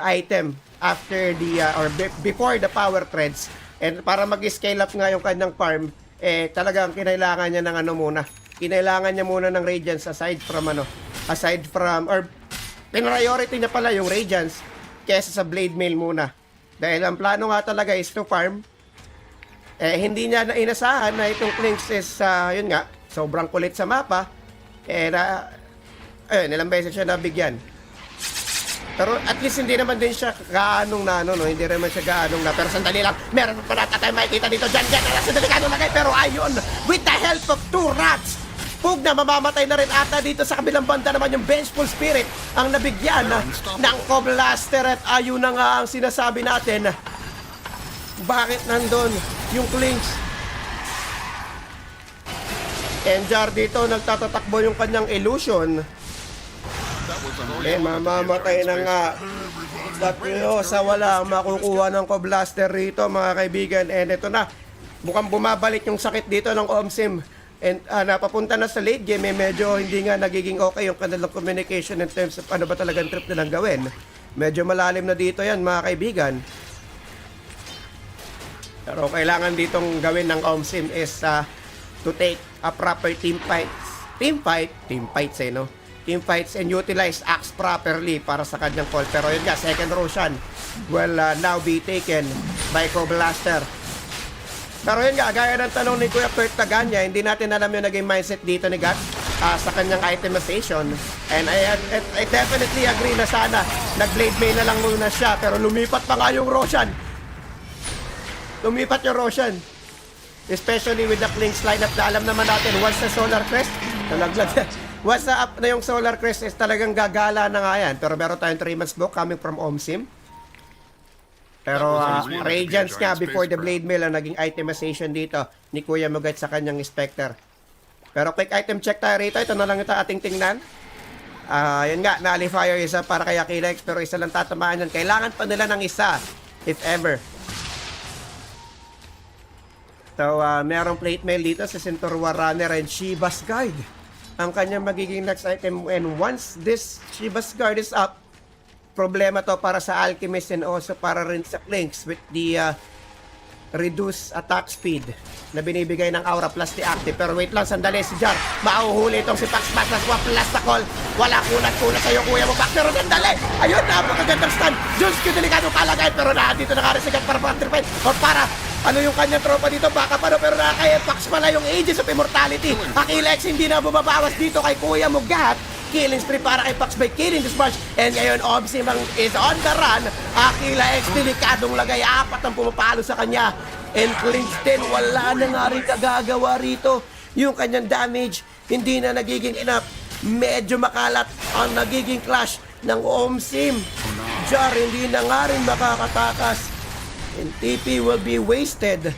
item after the or before the power threads. And para mag-scale up nga yung kanyang farm, talagang kinailangan niya ng kinailangan niya muna ng Radiance aside from or priority niya pala yung Radiance kesa sa Blade Mail muna. Dahil ang plano nga talaga is to farm. Hindi niya na inasahan na itong Klings is yun nga, sobrang kulit sa mapa. Ilang beses siya nabigyan. Pero at least hindi naman din siya gaanong hindi naman siya gaanong na. Pero sandali lang, meron pa natin tayo makikita dito dyan sa delikado lagay. Pero ayun, with the help of 2 rats, Pug na mamamatay na rin ata dito sa kabilang banda naman yung Vengeful Spirit ang nabigyan ng Cob Blaster. At ayun na nga ang sinasabi natin, bakit nandun yung Klings. Enjar dito, nagtatatakbo yung kanyang illusion. Mamamatay na nga. Tatlo sa wala makukuha ng Cob Blaster rito, mga kaibigan. And ito na, mukhang bumabalik yung sakit dito ng OMSIM. And napapunta na sa late game, medyo hindi nga nagiging okay yung kanilang communication in terms of ano ba talagang trip nilang gawin. Medyo malalim na dito yan, mga kaibigan. Pero kailangan ditong gawin ng OMSIM is to take a proper team fights and utilize Axe properly para sa kanyang call. Pero yun nga, second Roshan will now be taken by Cob Blaster. Pero yun nga, gaya ng tanong ni Kuya Kurt Taganya, hindi natin alam yung naging mindset dito ni Gat sa kanyang itemization. And I definitely agree na sana nag-blade main na lang muna siya. Pero lumipat pa nga yung Roshan. Lumipat yung Roshan. Especially with the Klings lineup na alam naman natin, once the Solar Crest, Once na up na yung Solar Crest is talagang gagala na nga yan. Pero meron tayong 3 months book coming from OMSIM. Pero Radiance nga before the Blade Mill ang naging itemization dito ni Kuya Mugat sa kanyang Spectre. Pero quick item check tayo rito. Ito na lang ito ating tingnan. Yun nga, Nullifier isa para kay Akilex pero isa lang tatamaan yan. Kailangan pa nila ng isa, if ever. So, merong plate mail dito sa Centaur Runner and Shiba's Guard. Ang kanyang magiging next item. And once this Shiba's Guard is up, problema to para sa Alchemist and also para rin sa Clinks with the reduced attack speed na binibigay ng Aura plus the active. Pero wait lang, sandali si Jar. Mauhuli itong si Pax Patas. Plus the call. Wala kunat-kunat sa'yo, kuya mo. Pax, pero sandali. Ayun, napakagandang stand. Jules, delikado kalagay. Pero nandito na karisigat para pa-tripin. O para, ano yung kanyang tropa dito? Baka pa pero nakakaya. Pax pala yung Aegis of Immortality. Akilex hindi na bumabawas dito kay kuya mo. Gat. Killing spree para kay Pax by killing this bunch. And ngayon, Obsim is on the run. Akilex, delikadong lagay. 4 ang pumapalo sa kanya. And Clinston, wala na nga rin kagagawa rito. Yung kanyang damage, hindi na nagiging enough. Medyo makalat ang nagiging clash ng Omsim. Jar, hindi na nga rin makakatakas. And TP will be wasted.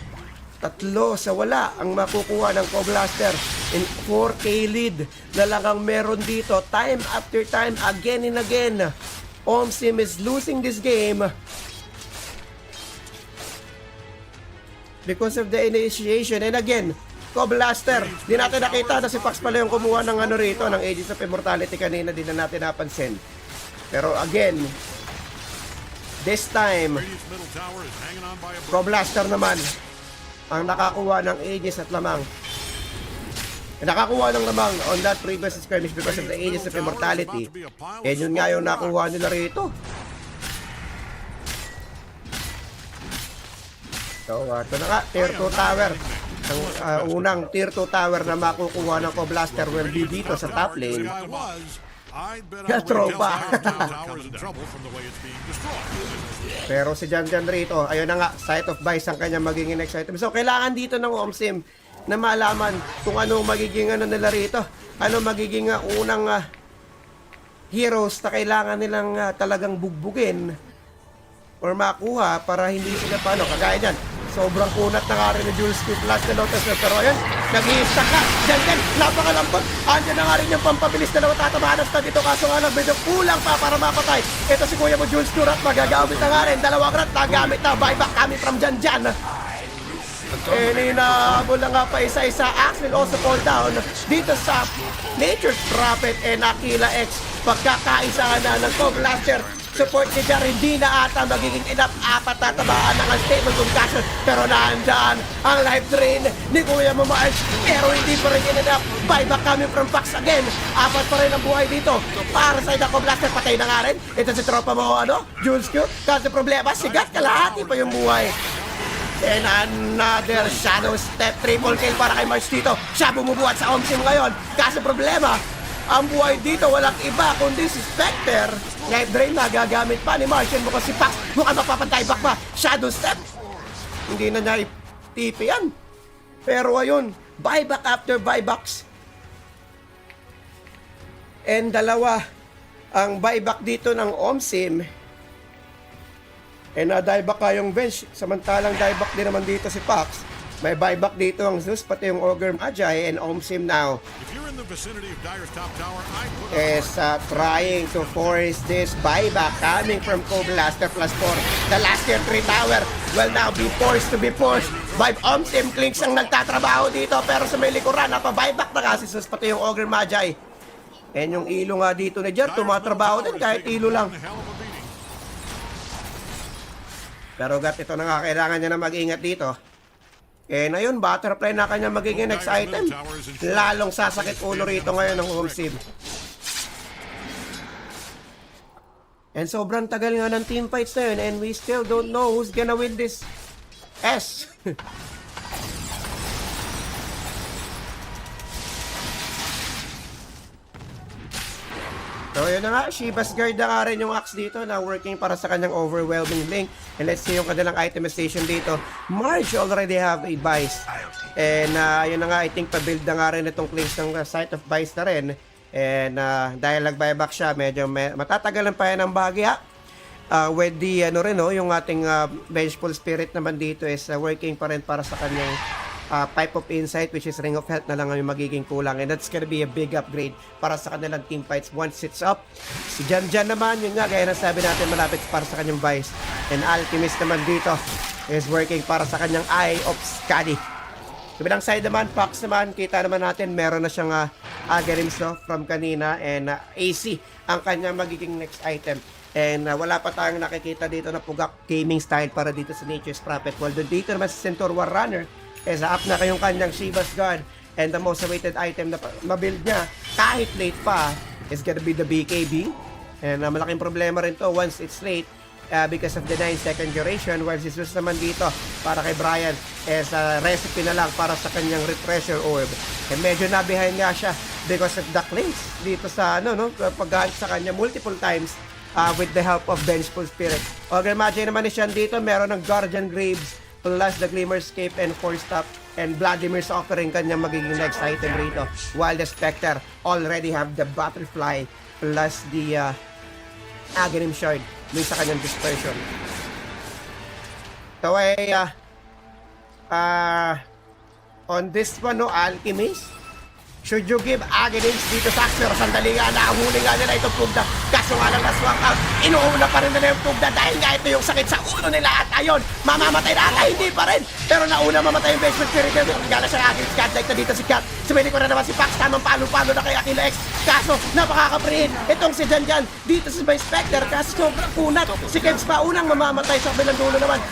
3-1 ang makukuha ng Co-Blaster. In 4K lead na lang ang meron dito. Time after time, again and again. Omsim is losing this game because of the initiation. And again, Co-Blaster. Di natin nakita na si Pax pala yung kumuha ng ano rito, ng Aegis of Immortality kanina. Di na natin napansin. Pero again, this time, Radiant's middle tower is hanging on by a Co-Blaster naman ang nakakuha ng Aegis at lamang. Nakakuha ng lamang on that previous skirmish because of the Aegis of Immortality. And yun nga yung nakuha nila rito. So, ito na nga, Tier 2 tower. Ang unang Tier 2 tower na makukuha ng Co-Blaster will be dito sa top lane. Tropa. Pero si Jan rito, ayun na nga, Sight of Vice ang kanyang magiging next item. So, kailangan dito ng Omsim na malaman kung ano magiging ano nila rito. Ano magiging unang heroes na kailangan nilang talagang bugbugin or makuha para hindi sila paano. Kagaya dyan, sobrang kunat na nga rin ni Jules Q plus na Lotus. Pero ayun, nag-i-stack na. Dyan, napakalambot. Andyan na nga rin yung pampabilis na tatamaan na dito. Kaso nga lang, medyo kulang pa para mapatay. Ito si kuya mo, Jules Q rat, magagamit na nga rin. 2 rat, nagamit na. Buyback kami from dyan. Inaabol na nga pa isa-isa. Axe will also fall down dito sa Nature's Prophet and Aquila X. Pagkakaisa na ng Co-Blaster. Support ni Jar, hindi na ata magiging enough. 4 tatabaan ng unstable concussion. Pero nandyan ang life drain ni Kuya Mamash. Pero hindi pa rin enough. Buyback coming from Pax again. 4 pa rin ang buhay dito. Para sa Co-Blaster, patay na nga rin. Ito si tropa mo, Jules Q. Kasi problema, sigat kalahati pa yung buhay. And another shadow step, triple kill para kay March dito. Siya bumubuhat sa Omsim ngayon. Kasi problema, ang buhay dito walang iba kundi si Spectre. Life drain na gagamit pa ni March. And mukhang si Pax, mukhang mapapantay back pa. Shadow step. Hindi na niya TP yan. Pero ayun, buyback after buybacks. And 2 ang buyback dito ng Omsim. And dieback yung bench. Samantalang dieback din naman dito si Pax. May buyback dito ang Zeus, pati yung Ogre Magi. And Omsim now is trying to force this buyback coming from Co-Blaster plus 4. The last Tier 3 tower will now be forced to be pushed by Omsim. Clinks ang nagtatrabaho dito. Pero sa may likuran, napabuyback na kasi Zeus, pati yung Ogre Magi. And yung ilo nga dito ni Jer, tumatrabaho din kahit ilo lang. Pero gat, ito na nga, kailangan niya na mag-ingat dito. Eh na yun, butterfly na kanya magiging next item. Lalong sasakit ulo rito ngayon ng Omsim. And sobrang tagal nga ng team fights na yun, and we still don't know who's gonna win this S. So yun na nga, Shiba's Guard na nga rin yung axe dito na working para sa kanyang overwhelming link. And let's see yung kanilang itemization dito. March already have a Vice. And yun na nga, I think pa-build na nga rin itong Clinks ng Sight of Vice na rin. And dahil nag-buyback siya, medyo matatagalan pa yan ang bahagya. With the yung ating Vengeful Spirit naman dito is working pa rin para sa kanyang Pipe of Insight, which is Ring of Health na lang ang magiging kulang, and that's gonna be a big upgrade para sa kanilang team fights once it's up. Si Jan naman, yun nga, gaya na sabi natin, malapit para sa kanyang Vice, and Alchemist naman dito is working para sa kanyang Eye of Skadi. Kabilang side naman, Fox naman, kita naman natin, meron na siyang Agarims from kanina, and AC ang kanyang magiging next item. And wala pa tayong nakikita dito na Pugak gaming style para dito sa Nature's Prophet. Well, dito naman sa Centaur War Runner, up na kayong kanyang Shiva's God, and the most awaited item na mabuild niya kahit late pa is gonna be the BKB. And malaking problema rin to once it's late because of the 9-second duration, while Jesus naman dito para kay Brian is recipe na lang para sa kanyang Refresher Orb. And medyo na behind nga siya because of the claims dito sa pag-galit sa kanya multiple times with the help of Vengeful Spirit. Okay, imagine naman ni Sean dito, meron ng Guardian Graves plus the Glimmerscape and Force Stop, and Vladimir's offering kanyang magiging next item rito, while the Spectre already have the Butterfly plus the Aghanim Shard dun sa kanyang Dispersion. So on this one, Alchemist, should you give Aghanim's dito sa Axer? Sandali nga, nakahuli nga nila itong Pugda. Kaso nga lang na-swap out, inuuna pa rin nila yung Pugda dahil nga ito yung sakit sa ulo nila at ayon, mamamatay na ata, hindi pa rin. Pero nauna mamatay yung Vengeful Spirit. Gala siya Aghanim's Cat, like na dito si Cat. Sumili ko na naman si Pax, tamang palo-palo na kay Aquila X. Kaso, napakakaprihin. Itong si Jan dito si Vice Spectre, kaso sobrang kunat. Si Kebs pa unang mamamatay, sa kabilang dulo naman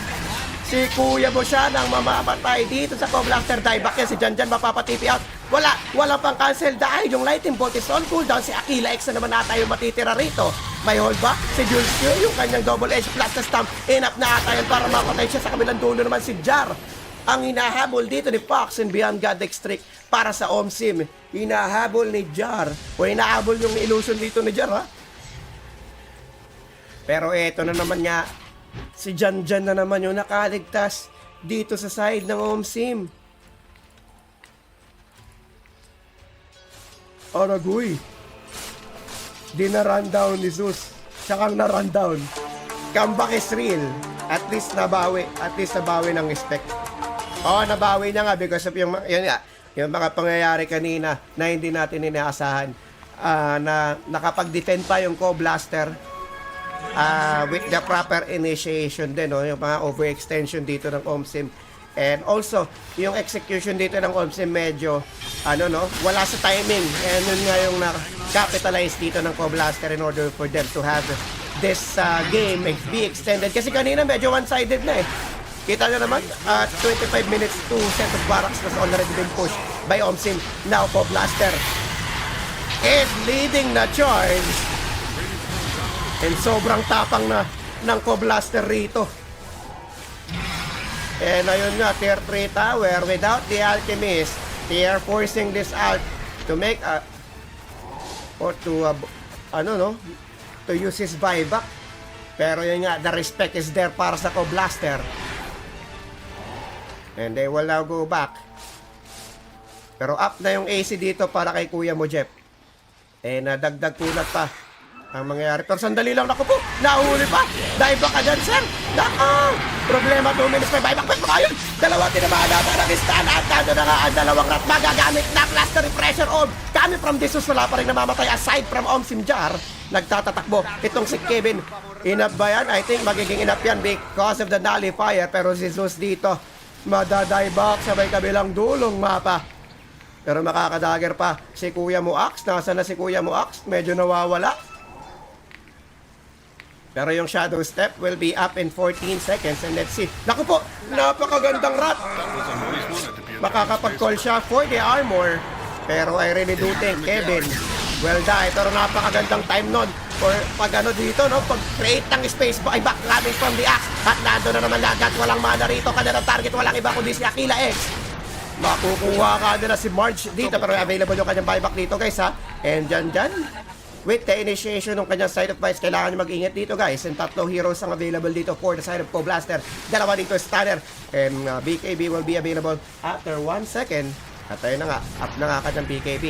si Kuya mo siya nang mamamatay dito sa Co-Blaster dieback yan. Si Jan mapapatipi out. Wala pang cancel dahil yung Lightning Bolt is on cooldown. Si Aquila X na naman ata yung matitira rito. May hold back si Jules Q, yung kanyang double edge plus na stamp. Enough na ata yan para mapatay siya. Sa kabilang dulo naman si Jar, ang hinahabol dito ni Fox and Beyond God Extrict para sa OMSIM. Hinahabol ni Jar, o hinahabol yung illusion dito ni Jar, ha? Pero eto na naman nga, si Jan na naman yung nakaligtas dito sa side ng OMSIM. Aragoy, di na rundown ni Zeus, tsaka na rundown. Comeback is real. At least nabawi ng respect. Nabawi niya nga because of yung mga pangyayari kanina na hindi natin inaasahan, na nakapag-defend pa yung Co-Blaster with the proper initiation din, yung mga overextension dito ng OMSIM. And also, yung execution dito ng OMSIM medyo, wala sa timing. And yun nga yung na-capitalize dito ng Co-Blaster in order for them to have this game be extended. Kasi kanina medyo one-sided na eh. Kita nyo naman, 25 minutes to set of barracks has already been pushed by OMSIM. Now Co-Blaster is leading the charge. And sobrang tapang na ng Co-Blaster rito. And ayun nga, tier 3 tower without the Alchemist. They are forcing this out to make to use his buyback. Pero yun nga, the respect is there para sa Co-Blaster. And they will now go back. Pero up na yung AC dito para kay Kuya mo, Jeff. And dagdag kulat pa ang mangyayari. Pero sandali lang, naku po, nahuli pa. Dieback ka dyan, sir. Naku, problema 2 minutes may buyback. Pero ayun, dalawa tinamaan natin ang stun at nando na nga ang dalawang rat. Magagamit na Blaster Refresher Orb. Kami from Jesus, wala pa rin namamatay. Aside from OMSIM Jar, nagtatatakbo. Itong si Kevin, enough ba yan? I think magiging enough yan because of the nullifier. Pero si Jesus dito, madadieback sa may kabilang dulong mapa. Pero makakadagger pa si Kuya Muax. Nasaan na si Kuya Muax? Medyo nawawala. Pero yung Shadow Step will be up in 14 seconds. And let's see. Naku po, napakagandang rat. Makakapag-call siya for the armor. Pero I really do think Kevin will die. Pero napakagandang time nun. Or pag dito, pag-create ng space by back coming from the axe. At nando na naman lagat. Walang mana rito. Kanilang target. Walang iba kundi si Aquila X. Makukuha ka na si Marge dito. Pero available yung kanyang buyback dito, guys, ha. And dyan. With the initiation ng kanyang Side of Vice, kailangan nyo mag-ingat dito, guys. And tatlo heroes ang available dito for the side of Co-Blaster. Dalawa dito Stunner. And BKB will be available after 1 second. At ayun na nga, up na nga kanyang BKB.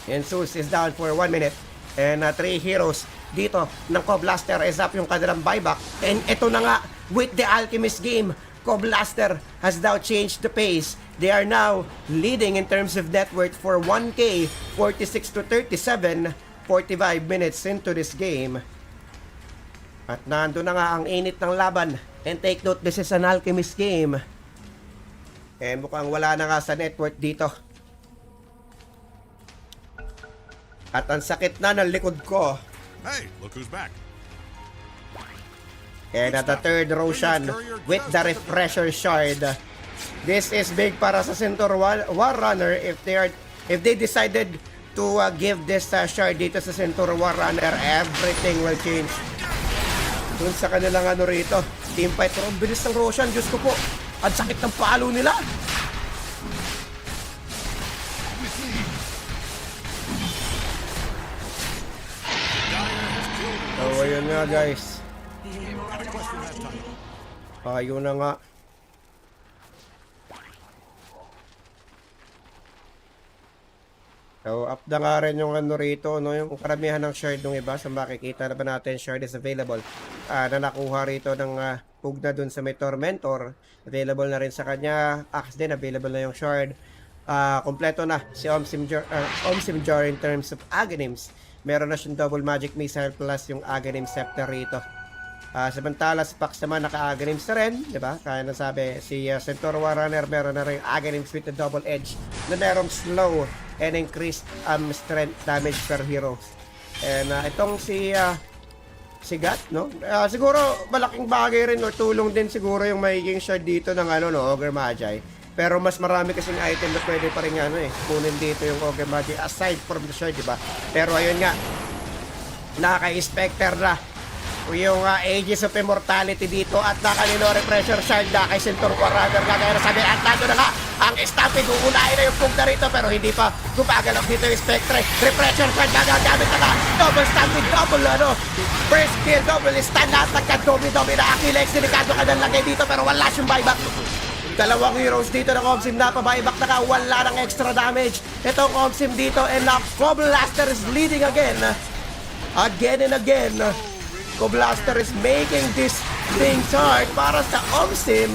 And Zeus is down for 1 minute. And 3 heroes dito ng Coblaster is up yung kanilang buyback. And ito na nga, with the Alchemist game, Coblaster has now changed the pace. They are now leading in terms of net worth for 1K, 46 to 37, 45 minutes into this game. At nando na nga ang init ng laban. And take note, this is an Alchemist game. And mukhang wala na nga sa network dito. At ang sakit na ng likod ko. Hey, look who's back. And at the third Roshan with the Refresher Shard. This is big para sa Centaur War Runner if they decided to give this shard dito sa Centaur War Runner, everything will change. Dun sa kanilang ano rito, teamfight. Pero ang bilis ng Roshan, Diyos ko po. Ang sakit ng palo nila. So, ayun nga guys. Ayun na nga. So, up na nga rin yung ano rito, no? Yung karamihan ng shard ng iba. So, makikita na ba natin shard is available. Na nakuha rito ng Pugna dun sa may Tormentor. Available na rin sa kanya. Axe din, available na yung shard. Kompleto na si Omsim Jar in terms of Aghanims. Meron na siyang double magic missile plus yung Aghanim Scepter rito. Samantala si Pax naman naka-Aghanims na rin, di ba? Kaya nasabi si Centaur War Runner meron na rin Aghanims with the double edge na merong slow and increased strength damage per hero. And itong si Gat, no? Siguro malaking bagay rin or tulong din siguro yung magiging shard dito ng ano, no, Ogre Magi. Pero mas marami kasing item na pwede pa rin ano kunin dito yung Ogre Magi aside from the shard, di ba? Pero ayun nga, naka-Spectre na yung Aegis of Immortality dito at nakalino Refresher Shard na kay Centaur War Runner na kaya nasabi at nando na nga ang Stampede, uunahin na yung Pugna rito pero hindi pa gumagalap dito yung Spectre. Refresher Shard na gagamit na nga, double Stampede, double first kill, double stun at nagka-domi-domi na Akilex, delikado ka ng lagay dito pero wala siyang buyback. Dalawang heroes dito ng Omsim na pa-buyback na ka, wala ng extra damage itong Omsim dito and Coblaster is leading again and again. Coblaster is making this thing hard para sa Omsim.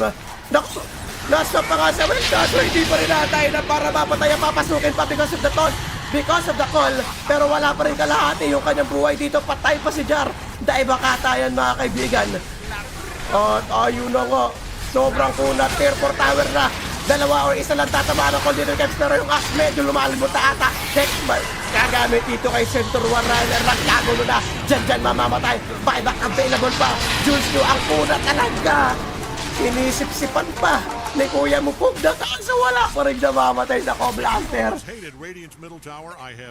Naku, nasa pa nga sa win, kaso hindi pa rin natay na para mapatay ang papasukin pa because of the toll, because of the call. Pero wala pa rin kalahati yung kanyang buhay dito, patay pa si Jar. Dahil baka tayan mga kaibigan. At ayun na nga, sobrang kunat, tier 4 tower na. Dalawa o isa lang tatamaan ng call dito kay Caps, pero yung Axe medyo lumalabot na ata. Kagamit dito kay Centaur War Runner, nagkagulo na. Dyan mamamatay, buyback available pa. Jules nyo ang kunat talaga. Inisip-sipan pa ni Kuya mo Pugna, kaso wala pa rin namamatay na Coblaster.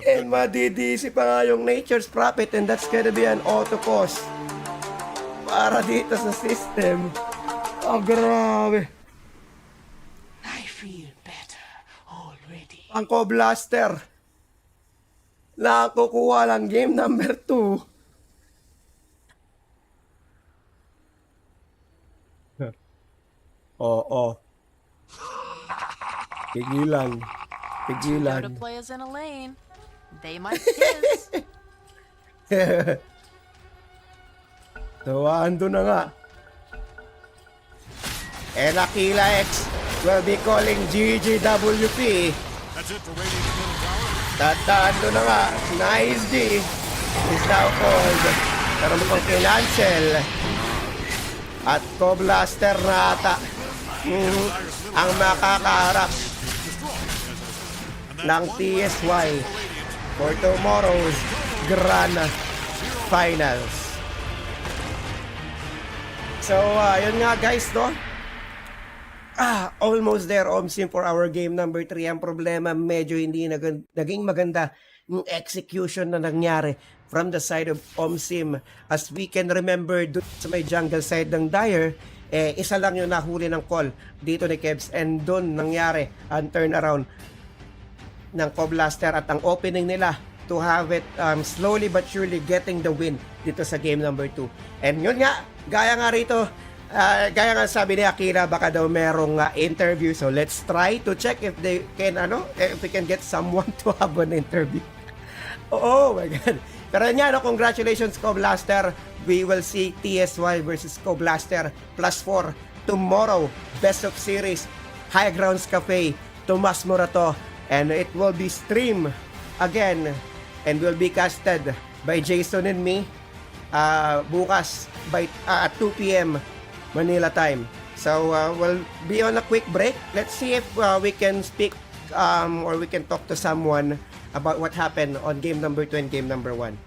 And madidisi pa nga yung Nature's Prophet, and that's gonna be an auto pause para dito sa system. Oh, grabe. I feel better already. Ang Coblaster nakukuha lang game number 2. Oo. Pigilan. Go to players in a lane. They might kiss. So, ando na nga. And Aquila X will be calling GGWP. That's it for Radiant's middle tower. Tatando na nga. Nice G is now called. Pero mukhang financial. At Coblaster na ata ang makakaharap ng TSY for tomorrow's Grand Finals. So, yun nga guys, no? Almost there, Omsim, for our game number 3. Ang problema, medyo hindi naging maganda yung execution na nangyari from the side of Omsim. As we can remember, doon sa may jungle side ng Dire, isa lang yung nahuli ng call dito ni Kebs, and doon nangyari ang turnaround ng Coblaster at ang opening nila to have it slowly but surely getting the win dito sa game number 2. And yun nga, gaya nga rito, gaya nga sabi ni Akira, baka daw merong interview. So let's try to check if they can, if we can get someone to have an interview. Oh my God. Pero yan, no, congratulations, Co-Blaster. We will see TSY versus Co-Blaster +4 tomorrow. Best of Series, High Grounds Cafe, Tomas Morato. And it will be streamed again and will be casted by Jason and me bukas by at 2 p.m. Manila time. So we'll be on a quick break. Let's see if we can speak or we can talk to someone about what happened on game number 2 and game number 1.